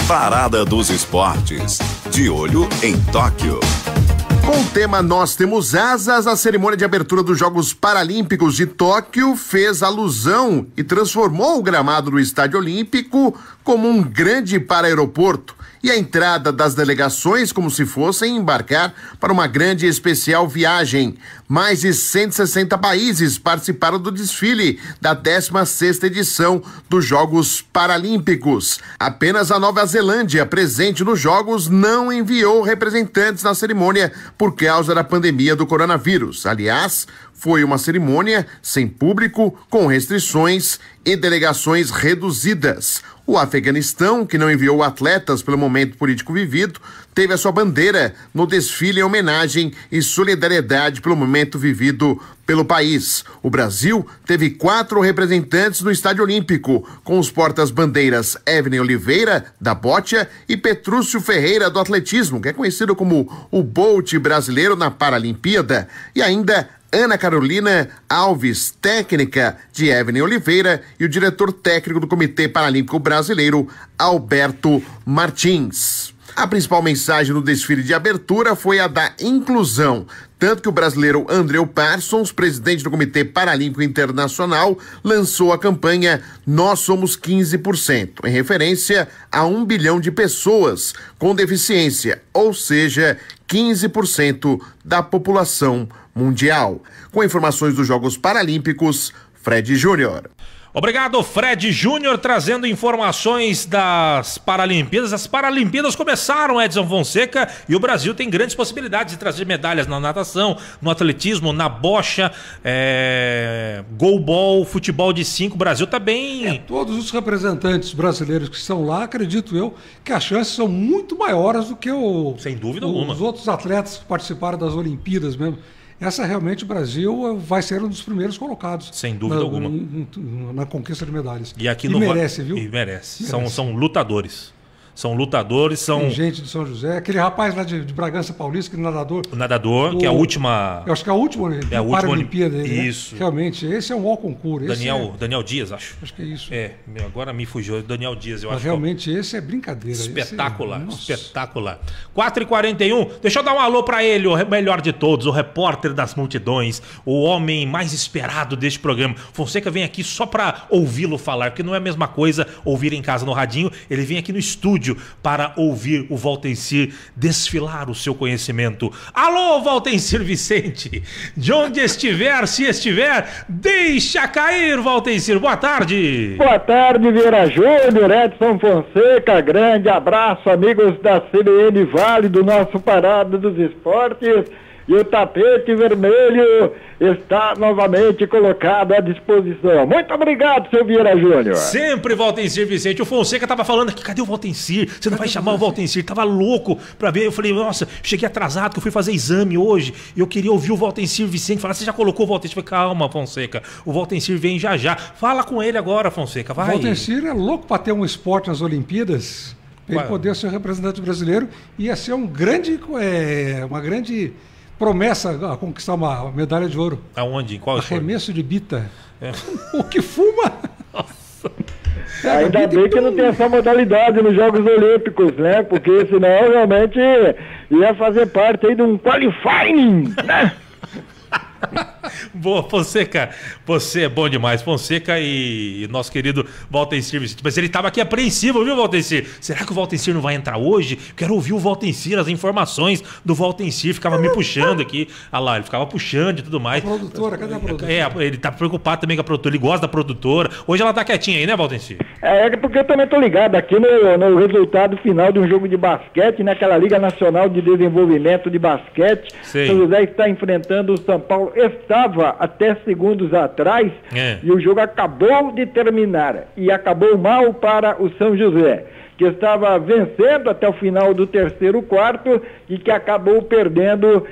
Parada dos Esportes, de olho em Tóquio. Com o tema Nós Temos Asas, a cerimônia de abertura dos Jogos Paralímpicos de Tóquio fez alusão e transformou o gramado do Estádio Olímpico como um grande para-aeroporto e a entrada das delegações como se fossem embarcar para uma grande e especial viagem. Mais de 160 países participaram do desfile da 16ª edição dos Jogos Paralímpicos. Apenas a Nova Zelândia, presente nos Jogos, não enviou representantes na cerimônia por causa da pandemia do coronavírus. Aliás, foi uma cerimônia sem público, com restrições e delegações reduzidas. O Afeganistão, que não enviou atletas pelo momento político vivido, teve a sua bandeira no desfile em homenagem e solidariedade pelo momento vivido pelo país. O Brasil teve 4 representantes no Estádio Olímpico, com os portas-bandeiras Evelyn Oliveira, da bote, e Petrúcio Ferreira, do atletismo, que é conhecido como o Bolt brasileiro na Paralimpíada, e ainda Ana Carolina Alves, técnica de Evelyn Oliveira, e o diretor técnico do Comitê Paralímpico Brasileiro, Alberto Martins. A principal mensagem no desfile de abertura foi a da inclusão, tanto que o brasileiro Andreu Parsons, presidente do Comitê Paralímpico Internacional, lançou a campanha Nós Somos 15%, em referência a 1 bilhão de pessoas com deficiência, ou seja, 15% da população mundial. Com informações dos Jogos Paralímpicos, Fred Júnior. Obrigado, Fred Júnior, trazendo informações das Paralimpíadas. As Paralimpíadas começaram, Edson Fonseca, e o Brasil tem grandes possibilidades de trazer medalhas na natação, no atletismo, na bocha, goalball, futebol de 5. O Brasil tá bem... Todos os representantes brasileiros que estão lá, acredito eu, que as chances são muito maiores do que sem dúvida alguma, os outros atletas que participaram das Olimpíadas mesmo. Essa realmente o Brasil vai ser um dos primeiros colocados. Sem dúvida alguma. Na conquista de medalhas. E aqui merece, viu? E merece. São lutadores. São lutadores, Tem gente de São José. Aquele rapaz lá de Bragança Paulista, aquele nadador. O nadador, que é a última... Eu acho que é a última, né? É a última Paralimpíada. Isso. Né? Realmente, esse é um ó concurso. Daniel Dias, acho. Acho que é isso. Agora me fugiu. Daniel Dias, eu acho. Realmente, esse é brincadeira. Espetacular, espetacular. 4h41, deixa eu dar um alô pra ele, o melhor de todos, o repórter das multidões, o homem mais esperado deste programa. Fonseca vem aqui só pra ouvi-lo falar, porque não é a mesma coisa ouvir em casa no radinho. Ele vem aqui no estúdio para ouvir o Valtencir desfilar o seu conhecimento. Alô, Valtencir Vicente! De onde estiver, se estiver, deixa cair, Valtencir. Boa tarde! Boa tarde, Vieira Júnior, Edson Fonseca. Grande abraço, amigos da CBN Vale, do nosso Parada dos Esportes. E o tapete vermelho está novamente colocado à disposição. Muito obrigado, seu Vieira Júnior. Sempre, Valtencir Vicente. O Fonseca tava falando aqui, cadê o Valtencir? Você não vai chamar o Valtencir? Tava louco pra ver. Eu falei, nossa, cheguei atrasado, que eu fui fazer exame hoje. E eu queria ouvir o Valtencir Vicente falar, você já colocou o Valtencir? Eu falei, calma, Fonseca. O Valtencir vem já já. Fala com ele agora, Fonseca, vai. O Valtencir é louco pra ter um esporte nas Olimpíadas. Ele poder ser representante brasileiro. Ia ser uma grande promessa a conquistar uma medalha de ouro. Aonde? Em qual esporte? Arremesso de bita. O que fuma? Nossa. Ainda bem que não tem essa modalidade nos Jogos Olímpicos, né? Porque senão realmente ia fazer parte aí de um qualifying, né? Boa, Fonseca, você é bom demais. Fonseca e nosso querido Valtencir Vicente. Mas ele estava aqui apreensivo, viu, Valtencir? Será que o Valtencir não vai entrar hoje? Quero ouvir o Valtencir, as informações do Valtencir. Ficava me puxando aqui. Olha lá, ele ficava puxando e tudo mais. A produtora, cadê a produtora? Ele tá preocupado também com a produtora, ele gosta da produtora. Hoje ela tá quietinha aí, né, Valtencir? É porque eu também tô ligado aqui no resultado final de um jogo de basquete, naquela Liga Nacional de Desenvolvimento de Basquete. Sei. São José está enfrentando o São Paulo. Estava até segundos atrás e o jogo acabou de terminar e acabou mal para o São José, que estava vencendo até o final do terceiro quarto e que acabou perdendo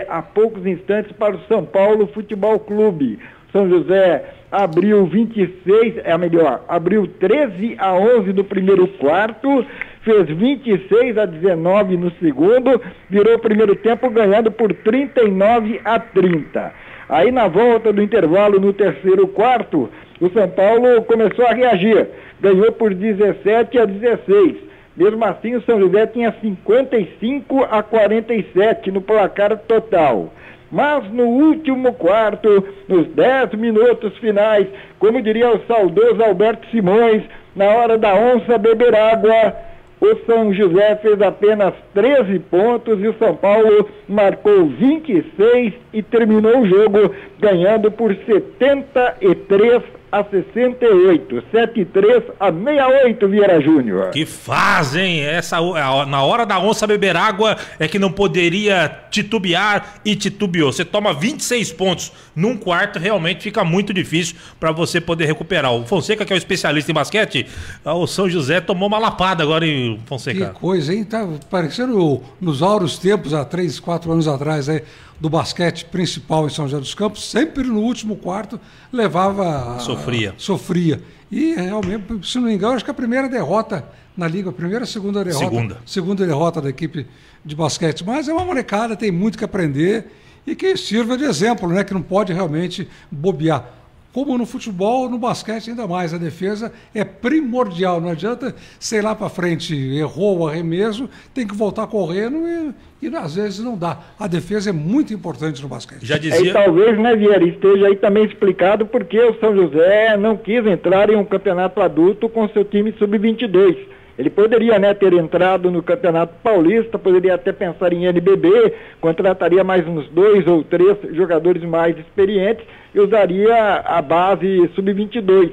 há poucos instantes para o São Paulo Futebol Clube. São José abriu 13-11 no primeiro quarto, fez 26-19 no segundo, virou o primeiro tempo ganhando por 39-30. Aí na volta do intervalo no terceiro quarto, o São Paulo começou a reagir, ganhou por 17-16. Mesmo assim, o São José tinha 55-47 no placar total. Mas no último quarto, nos 10 minutos finais, como diria o saudoso Alberto Simões, na hora da onça beber água, o São José fez apenas 13 pontos e o São Paulo marcou 26 e terminou o jogo ganhando por 73-68. 73-68, Vieira Júnior. Que fazem na hora da onça beber água é que não poderia titubear e titubeou. Você toma 26 pontos num quarto, realmente fica muito difícil para você poder recuperar. O Fonseca, que é o especialista em basquete, o São José tomou uma lapada agora, hein, Fonseca? Que coisa, hein? Tá parecendo nos auros tempos, há 3, 4 anos atrás, aí, do basquete principal em São José dos Campos, sempre no último quarto levava... Sofria. E realmente, se não me engano, acho que a primeira derrota na Liga, segunda derrota da equipe de basquete. Mas é uma molecada, tem muito que aprender e que sirva de exemplo, né? Que não pode realmente bobear. Como no futebol, no basquete ainda mais, a defesa é primordial, não adianta sei lá para frente, errou o arremesso, tem que voltar correndo e às vezes não dá. A defesa é muito importante no basquete. Já dizia... E talvez, né, Vieira, esteja aí também explicado porque o São José não quis entrar em um campeonato adulto com seu time sub-22. Ele poderia, né, ter entrado no Campeonato Paulista, poderia até pensar em NBB, contrataria mais uns 2 ou 3 jogadores mais experientes e usaria a base sub-22.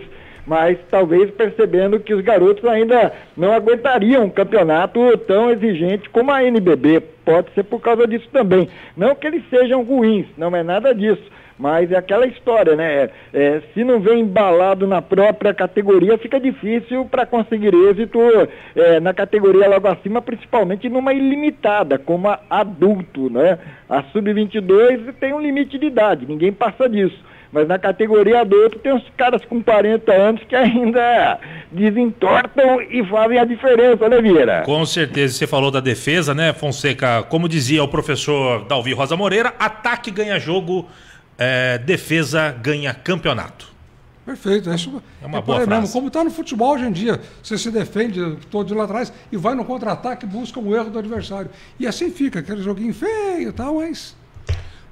Mas talvez percebendo que os garotos ainda não aguentariam um campeonato tão exigente como a NBB. Pode ser por causa disso também. Não que eles sejam ruins, não é nada disso. Mas é aquela história, né? Se não vem embalado na própria categoria, fica difícil para conseguir êxito na categoria logo acima, principalmente numa ilimitada, como a adulto, né? A sub-22 tem um limite de idade, ninguém passa disso. Mas na categoria adulto tem uns caras com 40 anos que ainda desentortam e fazem a diferença, né, Vieira? Com certeza, você falou da defesa, né, Fonseca? Como dizia o professor Dalvi Rosa Moreira, ataque ganha jogo, defesa ganha campeonato. Perfeito, é uma boa frase. Mesmo. Como está no futebol hoje em dia, você se defende todo de lá atrás e vai no contra-ataque e busca o erro do adversário. E assim fica, aquele joguinho feio e tal, mas...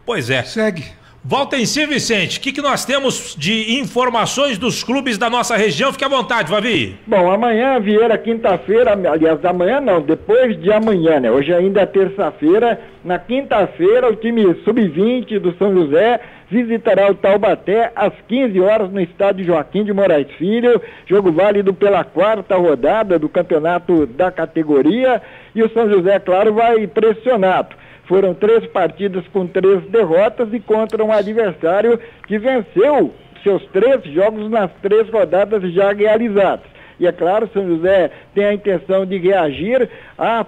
Pois é. Segue. Valtencir Vicente, o que nós temos de informações dos clubes da nossa região? Fique à vontade, Vavi. Bom, amanhã, Vieira, quinta-feira, aliás, amanhã não, depois de amanhã, né? Hoje ainda é terça-feira. Na quinta-feira, o time sub-20 do São José visitará o Taubaté às 15 horas no estádio Joaquim de Moraes Filho. Jogo válido pela 4ª rodada do campeonato da categoria. E o São José, claro, vai pressionado. Foram 3 partidas com 3 derrotas e contra um adversário que venceu seus 3 jogos nas 3 rodadas já realizadas. E é claro, São José tem a intenção de reagir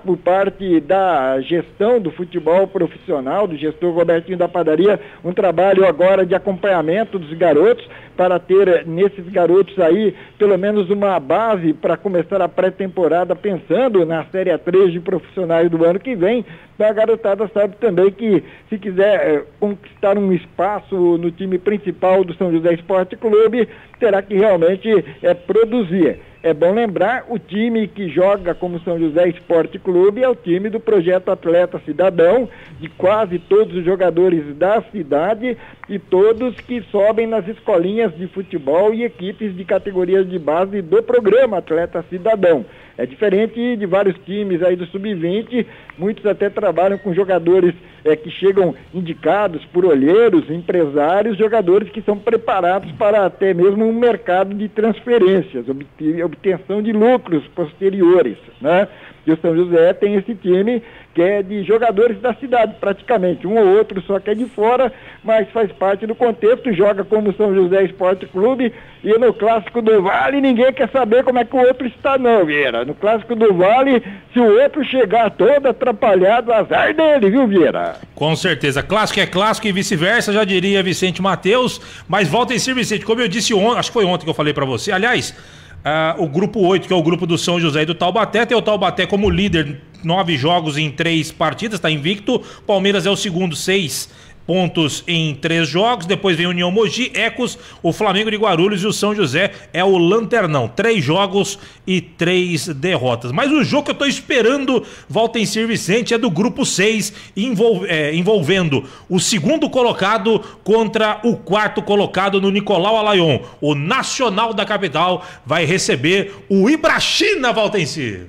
por parte da gestão do futebol profissional, do gestor Robertinho da Padaria, um trabalho agora de acompanhamento dos garotos, para ter nesses garotos aí pelo menos uma base para começar a pré-temporada pensando na Série A3 de profissionais do ano que vem, Então a garotada sabe também que se quiser conquistar um espaço no time principal do São José Esporte Clube, terá que realmente produzir. É bom lembrar, o time que joga como São José Esporte Clube é o time do Projeto Atleta Cidadão, de quase todos os jogadores da cidade e todos que sobem nas escolinhas de futebol e equipes de categorias de base do programa Atleta Cidadão. É diferente de vários times aí do Sub-20, muitos até trabalham com jogadores que chegam indicados por olheiros, empresários, jogadores que são preparados para até mesmo um mercado de transferências, obtenção de lucros posteriores, né? E o São José tem esse time que é de jogadores da cidade, praticamente. Um ou outro só que é de fora, mas faz parte do contexto, joga como São José Esporte Clube, e no Clássico do Vale ninguém quer saber como é que o outro está não, Vieira. No Clássico do Vale, se o outro chegar todo atrapalhado, azar dele, viu, Vieira? Com certeza. Clássico é clássico e vice-versa, já diria Vicente Mateus. Mas volta em si, Vicente, como eu disse ontem, acho que foi ontem que eu falei pra você. Aliás, o grupo 8, que é o grupo do São José e do Taubaté, tem o Taubaté como líder, 9 jogos em 3 partidas, está invicto. Palmeiras é o segundo, 6 pontos em 3 jogos. Depois vem União Mogi, Ecos, o Flamengo de Guarulhos e o São José é o Lanternão. 3 jogos e 3 derrotas. Mas o jogo que eu tô esperando, volta em Sir Vicente, é do grupo 6, envolvendo o segundo colocado contra o quarto colocado no Nicolau Alayon. O Nacional da capital vai receber o Ibrachina, volta em Sir.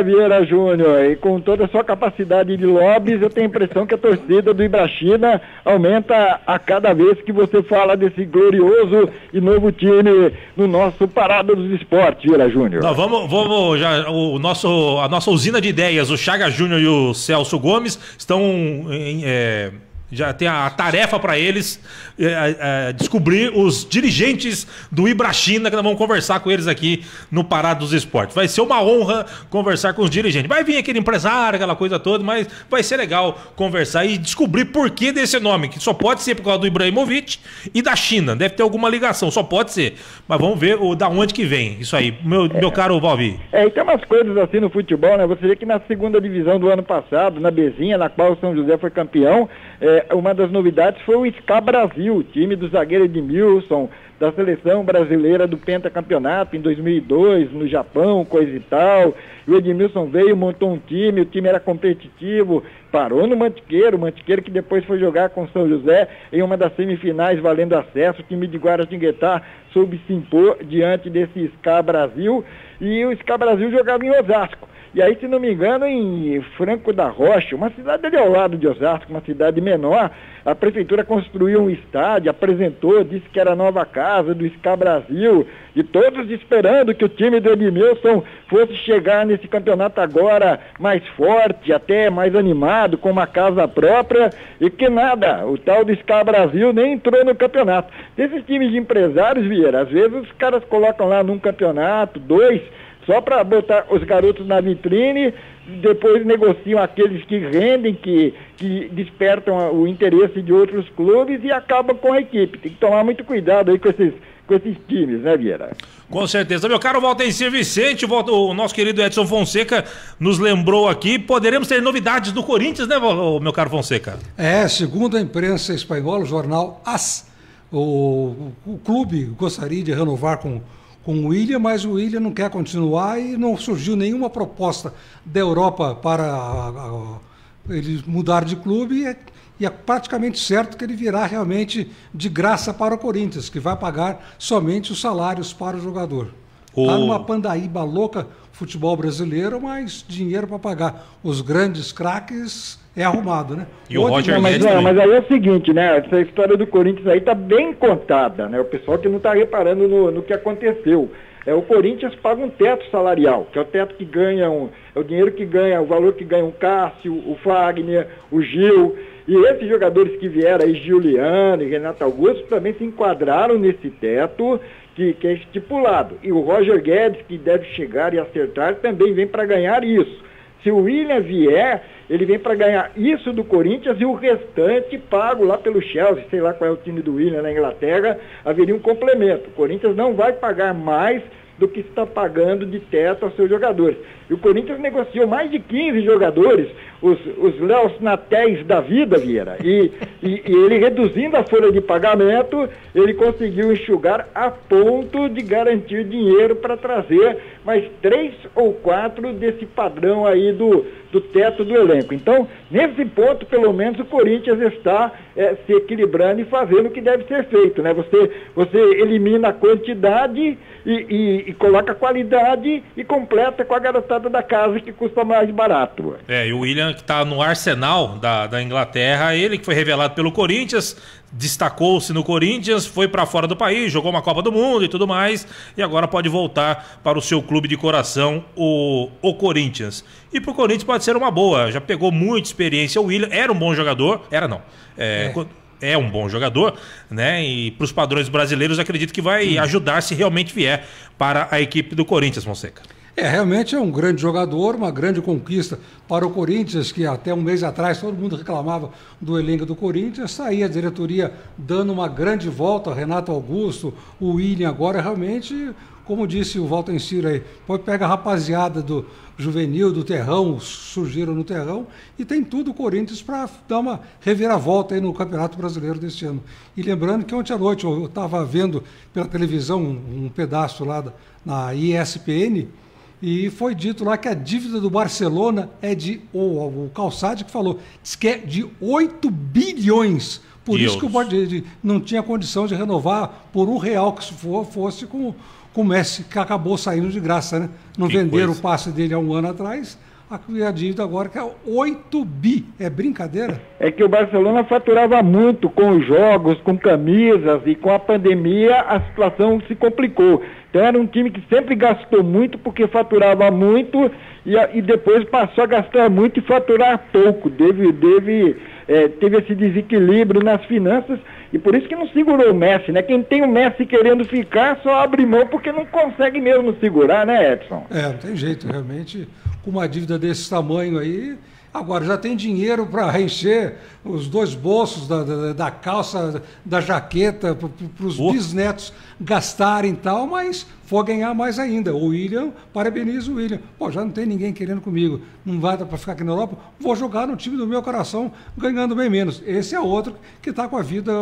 Vieira Júnior, e com toda a sua capacidade de lobbies, eu tenho a impressão que a torcida do Ibrachina aumenta a cada vez que você fala desse glorioso e novo time no nosso Parada dos Esportes, Vieira Júnior. Não, vamos já, a nossa usina de ideias, o Chaga Júnior e o Celso Gomes estão já tem a tarefa para eles descobrir os dirigentes do Ibrachina, que nós vamos conversar com eles aqui no Parada dos Esportes. Vai ser uma honra conversar com os dirigentes. Vai vir aquele empresário, aquela coisa toda, mas vai ser legal conversar e descobrir por que desse nome, que só pode ser por causa do Ibrahimovic e da China. Deve ter alguma ligação, só pode ser. Mas vamos ver da onde que vem isso aí, meu caro Valvi. E tem umas coisas assim no futebol, né? Você vê que na segunda divisão do ano passado, na Bezinha, na qual o São José foi campeão, uma das novidades foi o SCA Brasil, time do zagueiro Edmilson, da seleção brasileira do pentacampeonato em 2002, no Japão, coisa e tal. O Edmilson veio, montou um time, o time era competitivo, parou no Mantiqueiro, o Mantiqueiro que depois foi jogar com o São José em uma das semifinais valendo acesso. O time de Guaratinguetá soube se impor diante desse SCA Brasil, e o SCA Brasil jogava em Osasco. E aí, se não me engano, em Franco da Rocha, uma cidade ali ao lado de Osasco, uma cidade menor, a prefeitura construiu um estádio, apresentou, disse que era a nova casa do SCA Brasil, e todos esperando que o time do Edmilson fosse chegar nesse campeonato agora mais forte, até mais animado, com uma casa própria, e que nada, o tal do SCA Brasil nem entrou no campeonato. Desses times de empresários, Vieira, às vezes os caras colocam lá num campeonato, 2, só para botar os garotos na vitrine, depois negociam aqueles que rendem, que despertam o interesse de outros clubes e acabam com a equipe. Tem que tomar muito cuidado aí com esses times, né, Vieira? Com certeza. Meu caro Valtencir Vicente, o nosso querido Edson Fonseca nos lembrou aqui, poderemos ter novidades do Corinthians, né, meu caro Fonseca? Segundo a imprensa espanhola, o jornal AS, o clube gostaria de renovar com o William, mas o William não quer continuar e não surgiu nenhuma proposta da Europa para ele mudar de clube, e é praticamente certo que ele virá realmente de graça para o Corinthians, que vai pagar somente os salários para o jogador. Está numa pandaíba louca futebol brasileiro, mas dinheiro para pagar os grandes craques é arrumado, né? E o Roger mas aí é o seguinte, né? Essa história do Corinthians aí tá bem contada, né? O pessoal que não tá reparando no que aconteceu. O Corinthians paga um teto salarial, que é o teto que ganha, é o dinheiro que ganha, o valor que ganha o Cássio, o Fagner, o Gil. E esses jogadores que vieram aí, Giuliano e Renato Augusto, também se enquadraram nesse teto que é estipulado. E o Roger Guedes, que deve chegar e acertar, também vem para ganhar isso. Se o William vier, ele vem para ganhar isso do Corinthians e o restante pago lá pelo Chelsea, sei lá qual é o time do William na Inglaterra, haveria um complemento. O Corinthians não vai pagar mais do que está pagando de teto aos seus jogadores. E o Corinthians negociou mais de 15 jogadores, os Léos Natéis da vida, Vieira, e ele reduzindo a folha de pagamento, ele conseguiu enxugar a ponto de garantir dinheiro para trazer mais 3 ou 4 desse padrão aí do teto do elenco. Então, nesse ponto, pelo menos, o Corinthians está se equilibrando e fazendo o que deve ser feito, né? Você elimina a quantidade e coloca a qualidade e completa com a garotada da casa, que custa mais barato. E o William, que está no Arsenal da Inglaterra, ele que foi revelado pelo Corinthians, destacou-se no Corinthians, foi para fora do país, jogou uma Copa do Mundo e tudo mais, e agora pode voltar para o seu clube de coração, o Corinthians. E para o Corinthians pode ser uma boa, já pegou muita experiência. O William era um bom jogador, é um bom jogador, né? E para os padrões brasileiros, acredito que vai ajudar se realmente vier para a equipe do Corinthians, Fonseca. Realmente é um grande jogador, uma grande conquista para o Corinthians, que até um mês atrás todo mundo reclamava do elenco do Corinthians. Saía a diretoria dando uma grande volta, Renato Augusto, o William agora realmente, como disse o Walter Ciro aí, pega a rapaziada do juvenil, do terrão, surgiram no terrão, e tem tudo o Corinthians para dar uma reviravolta aí no Campeonato Brasileiro deste ano. E lembrando que ontem à noite eu estava vendo pela televisão um pedaço lá na ESPN, e foi dito lá que a dívida do Barcelona é o Calçade que falou, diz que é de 8 bilhões. Por isso que o Barcelona não tinha condição de renovar por R$1 que se fosse com o Messi, que acabou saindo de graça, né? Não venderam o passe dele há um ano atrás, a dívida agora que é 8 bi. É brincadeira? É que o Barcelona faturava muito com os jogos, com camisas, e com a pandemia a situação se complicou. Então era um time que sempre gastou muito porque faturava muito e depois passou a gastar muito e faturar pouco. Teve esse desequilíbrio nas finanças e por isso que não segurou o Messi, né? Quem tem o Messi querendo ficar só abre mão porque não consegue mesmo segurar, né, Edson? Não tem jeito, realmente, com uma dívida desse tamanho aí. Agora já tem dinheiro para encher os 2 bolsos da calça, da jaqueta, para os bisnetos gastarem e tal, mas for ganhar mais ainda. O William, parabenizo o William. Já não tem ninguém querendo comigo, não vai dar para ficar aqui na Europa, vou jogar no time do meu coração ganhando bem menos. Esse é outro que está com a vida...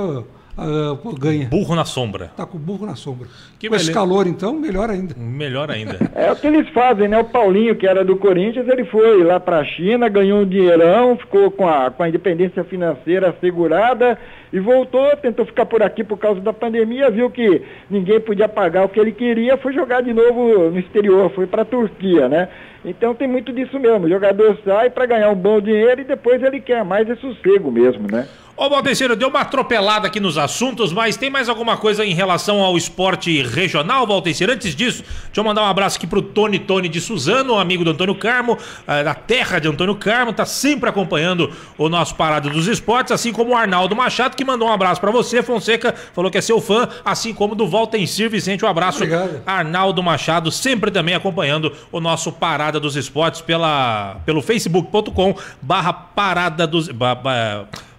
ganha. Burro na sombra. Tá com o burro na sombra. Com esse calor, então, melhor ainda. Melhor ainda. É o que eles fazem, né? O Paulinho, que era do Corinthians, ele foi lá para a China, ganhou um dinheirão, ficou com a independência financeira assegurada e voltou, tentou ficar por aqui por causa da pandemia, viu que ninguém podia pagar o que ele queria, foi jogar de novo no exterior, foi para a Turquia, né? Então tem muito disso mesmo, o jogador sai para ganhar um bom dinheiro e depois ele quer mais sossego mesmo, né? Ô, Valdeciro, deu uma atropelada aqui nos assuntos, mas tem mais alguma coisa em relação ao esporte regional, Valdeciro? Antes disso, deixa eu mandar um abraço aqui pro Tony de Suzano, amigo do Antônio Carmo, da terra de Antônio Carmo, tá sempre acompanhando o nosso Parada dos Esportes, assim como o Arnaldo Machado, que mandou um abraço pra você, Fonseca, falou que é seu fã, assim como do Walter Ciro, Vicente, um abraço. Obrigado. Arnaldo Machado, sempre também acompanhando o nosso Parada dos Esportes pelo facebook.com/parada dos...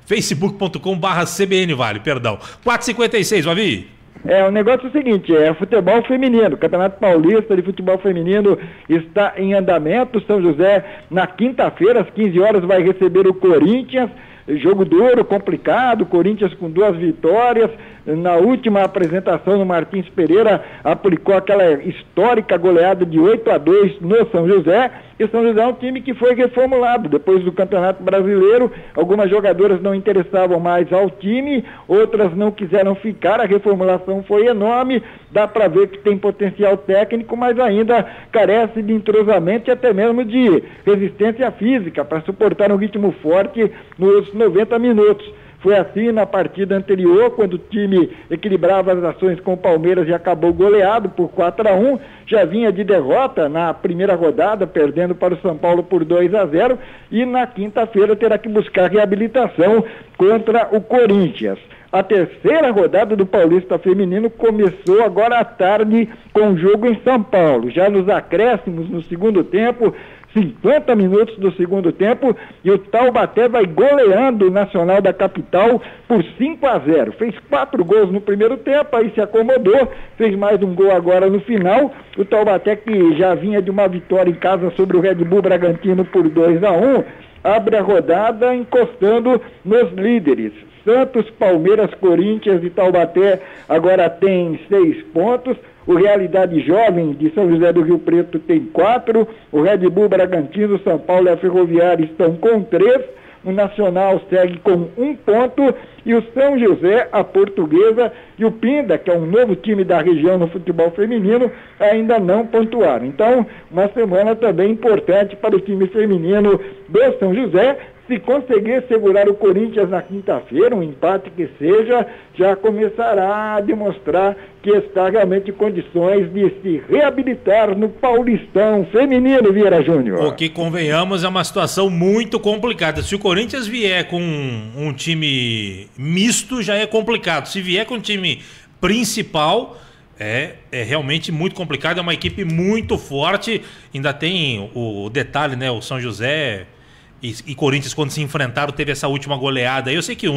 facebook.com/CBN Vale, perdão. 4h56, Vavi. O negócio é o seguinte, futebol feminino, Campeonato Paulista de Futebol Feminino está em andamento. São José, na quinta-feira, às 15 horas, vai receber o Corinthians. Jogo duro, complicado, Corinthians com 2 vitórias. Na última apresentação no Martins Pereira, aplicou aquela histórica goleada de 8-2 no São José. E o São José é um time que foi reformulado depois do Campeonato Brasileiro. Algumas jogadoras não interessavam mais ao time, outras não quiseram ficar. A reformulação foi enorme, dá para ver que tem potencial técnico, mas ainda carece de entrosamento e até mesmo de resistência física para suportar um ritmo forte nos 90 minutos. Foi assim na partida anterior, quando o time equilibrava as ações com o Palmeiras e acabou goleado por 4-1. Já vinha de derrota na primeira rodada, perdendo para o São Paulo por 2-0. E na quinta-feira terá que buscar reabilitação contra o Corinthians. A terceira rodada do Paulista Feminino começou agora à tarde com o jogo em São Paulo. Já nos acréscimos, no segundo tempo, 50 minutos do segundo tempo, e o Taubaté vai goleando o Nacional da capital por 5-0. Fez 4 gols no primeiro tempo, aí se acomodou, fez mais um gol agora no final. O Taubaté, que já vinha de uma vitória em casa sobre o Red Bull Bragantino por 2-1, abre a rodada encostando nos líderes. Santos, Palmeiras, Corinthians e Taubaté agora tem 6 pontos. O Realidade Jovem de São José do Rio Preto tem 4. O Red Bull Bragantino, São Paulo e a Ferroviária estão com 3. O Nacional segue com 1 ponto. E o São José, a Portuguesa e o Pinda, que é um novo time da região no futebol feminino, ainda não pontuaram. Então, uma semana também importante para o time feminino do São José. Se conseguir segurar o Corinthians na quinta-feira, um empate que seja, já começará a demonstrar que está realmente em condições de se reabilitar no Paulistão feminino, Vieira Júnior. O que convenhamos é uma situação muito complicada. Se o Corinthians vier com um time misto, já é complicado. Se vier com um time principal, é realmente muito complicado. É uma equipe muito forte. Ainda tem o detalhe, né? O São José e Corinthians, quando se enfrentaram, teve essa última goleada. Eu sei que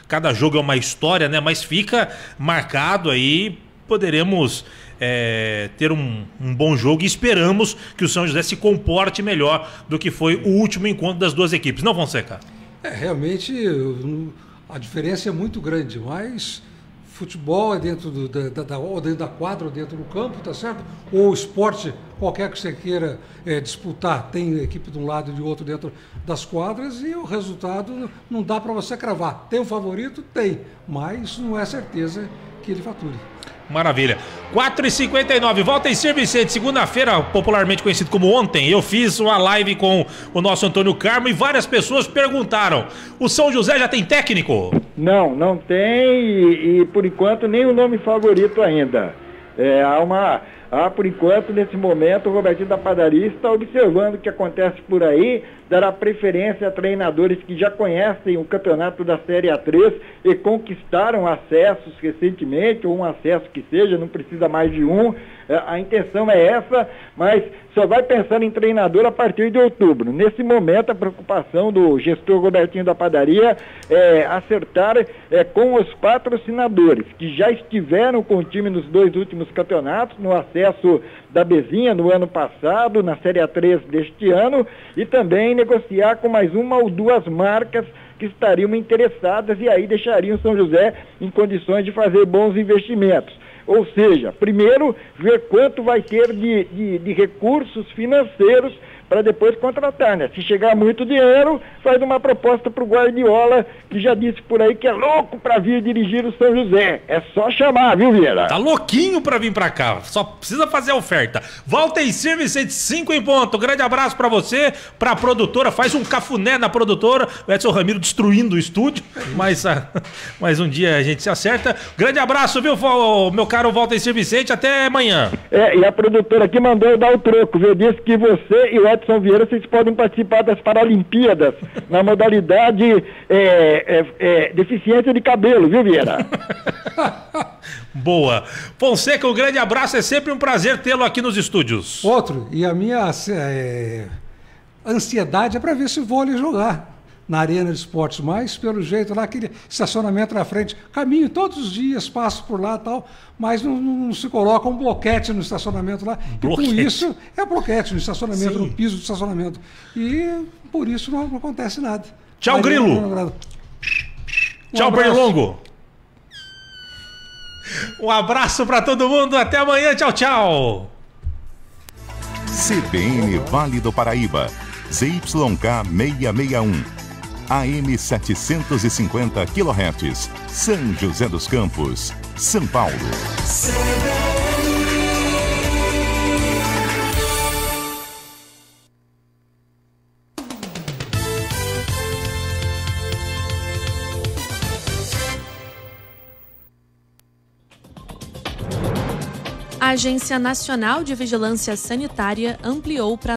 cada jogo é uma história, né? Mas fica marcado aí, poderemos ter um bom jogo e esperamos que o São José se comporte melhor do que foi o último encontro das duas equipes. Não, Fonseca? Realmente a diferença é muito grande, mas futebol é dentro dentro da quadra ou dentro do campo, tá certo? Ou esporte, qualquer que você queira disputar, tem equipe de um lado e de outro dentro das quadras, e o resultado não dá para você cravar. Tem um favorito? Tem, mas não é certeza que ele fature. Maravilha. 4h59, volta em Vicente. Segunda-feira, popularmente conhecido como ontem, eu fiz uma live com o nosso Antônio Carmo e várias pessoas perguntaram: o São José já tem técnico? Não tem, e por enquanto nem o nome favorito ainda. Por enquanto, nesse momento, o Robertinho da Padaria está observando o que acontece por aí, dará preferência a treinadores que já conhecem o campeonato da Série A3 e conquistaram acessos recentemente, ou um acesso que seja, não precisa mais de um. A intenção é essa, mas só vai pensar em treinador a partir de outubro. Nesse momento, a preocupação do gestor Robertinho da Padaria é acertar com os patrocinadores, que já estiveram com o time nos 2 últimos campeonatos, no acesso da Bezinha no ano passado, na Série A3 deste ano, e também negociar com mais 1 ou 2 marcas que estariam interessadas, e aí deixariam São José em condições de fazer bons investimentos. Ou seja, primeiro ver quanto vai ter de recursos financeiros para depois contratar, né? Se chegar muito dinheiro, faz uma proposta para o Guardiola, que já disse por aí que é louco para vir dirigir o São José. É só chamar, viu, Vieira? Tá louquinho para vir para cá, só precisa fazer a oferta. Volta em Vicente, 5 em ponto. Grande abraço para você, para a produtora, faz um cafuné na produtora. O Edson Ramiro destruindo o estúdio, mas um dia a gente se acerta. Grande abraço, viu, meu caro Volta em Vicente, até amanhã. E a produtora aqui mandou eu dar o troco, viu? Disse que você e o Edson Vieira, vocês podem participar das Paralimpíadas na modalidade deficiência de cabelo, viu, Vieira? Boa. Fonseca, um grande abraço, é sempre um prazer tê-lo aqui nos estúdios. Outro, e a minha ansiedade é para ver se o vôlei jogar na Arena de Esportes, mas pelo jeito lá, aquele estacionamento na frente, caminho todos os dias, passo por lá e tal, mas não se coloca um bloquete no estacionamento lá. Bloquete. E com isso, bloquete no estacionamento, Sim. no piso do estacionamento. E por isso não acontece nada. Tchau, Grilo. Tchau, Pernilongo. Um abraço para todo mundo, até amanhã, tchau, tchau. CBN Vale do Paraíba, ZYK 661. AM 750 kHz, São José dos Campos, São Paulo. A Agência Nacional de Vigilância Sanitária ampliou para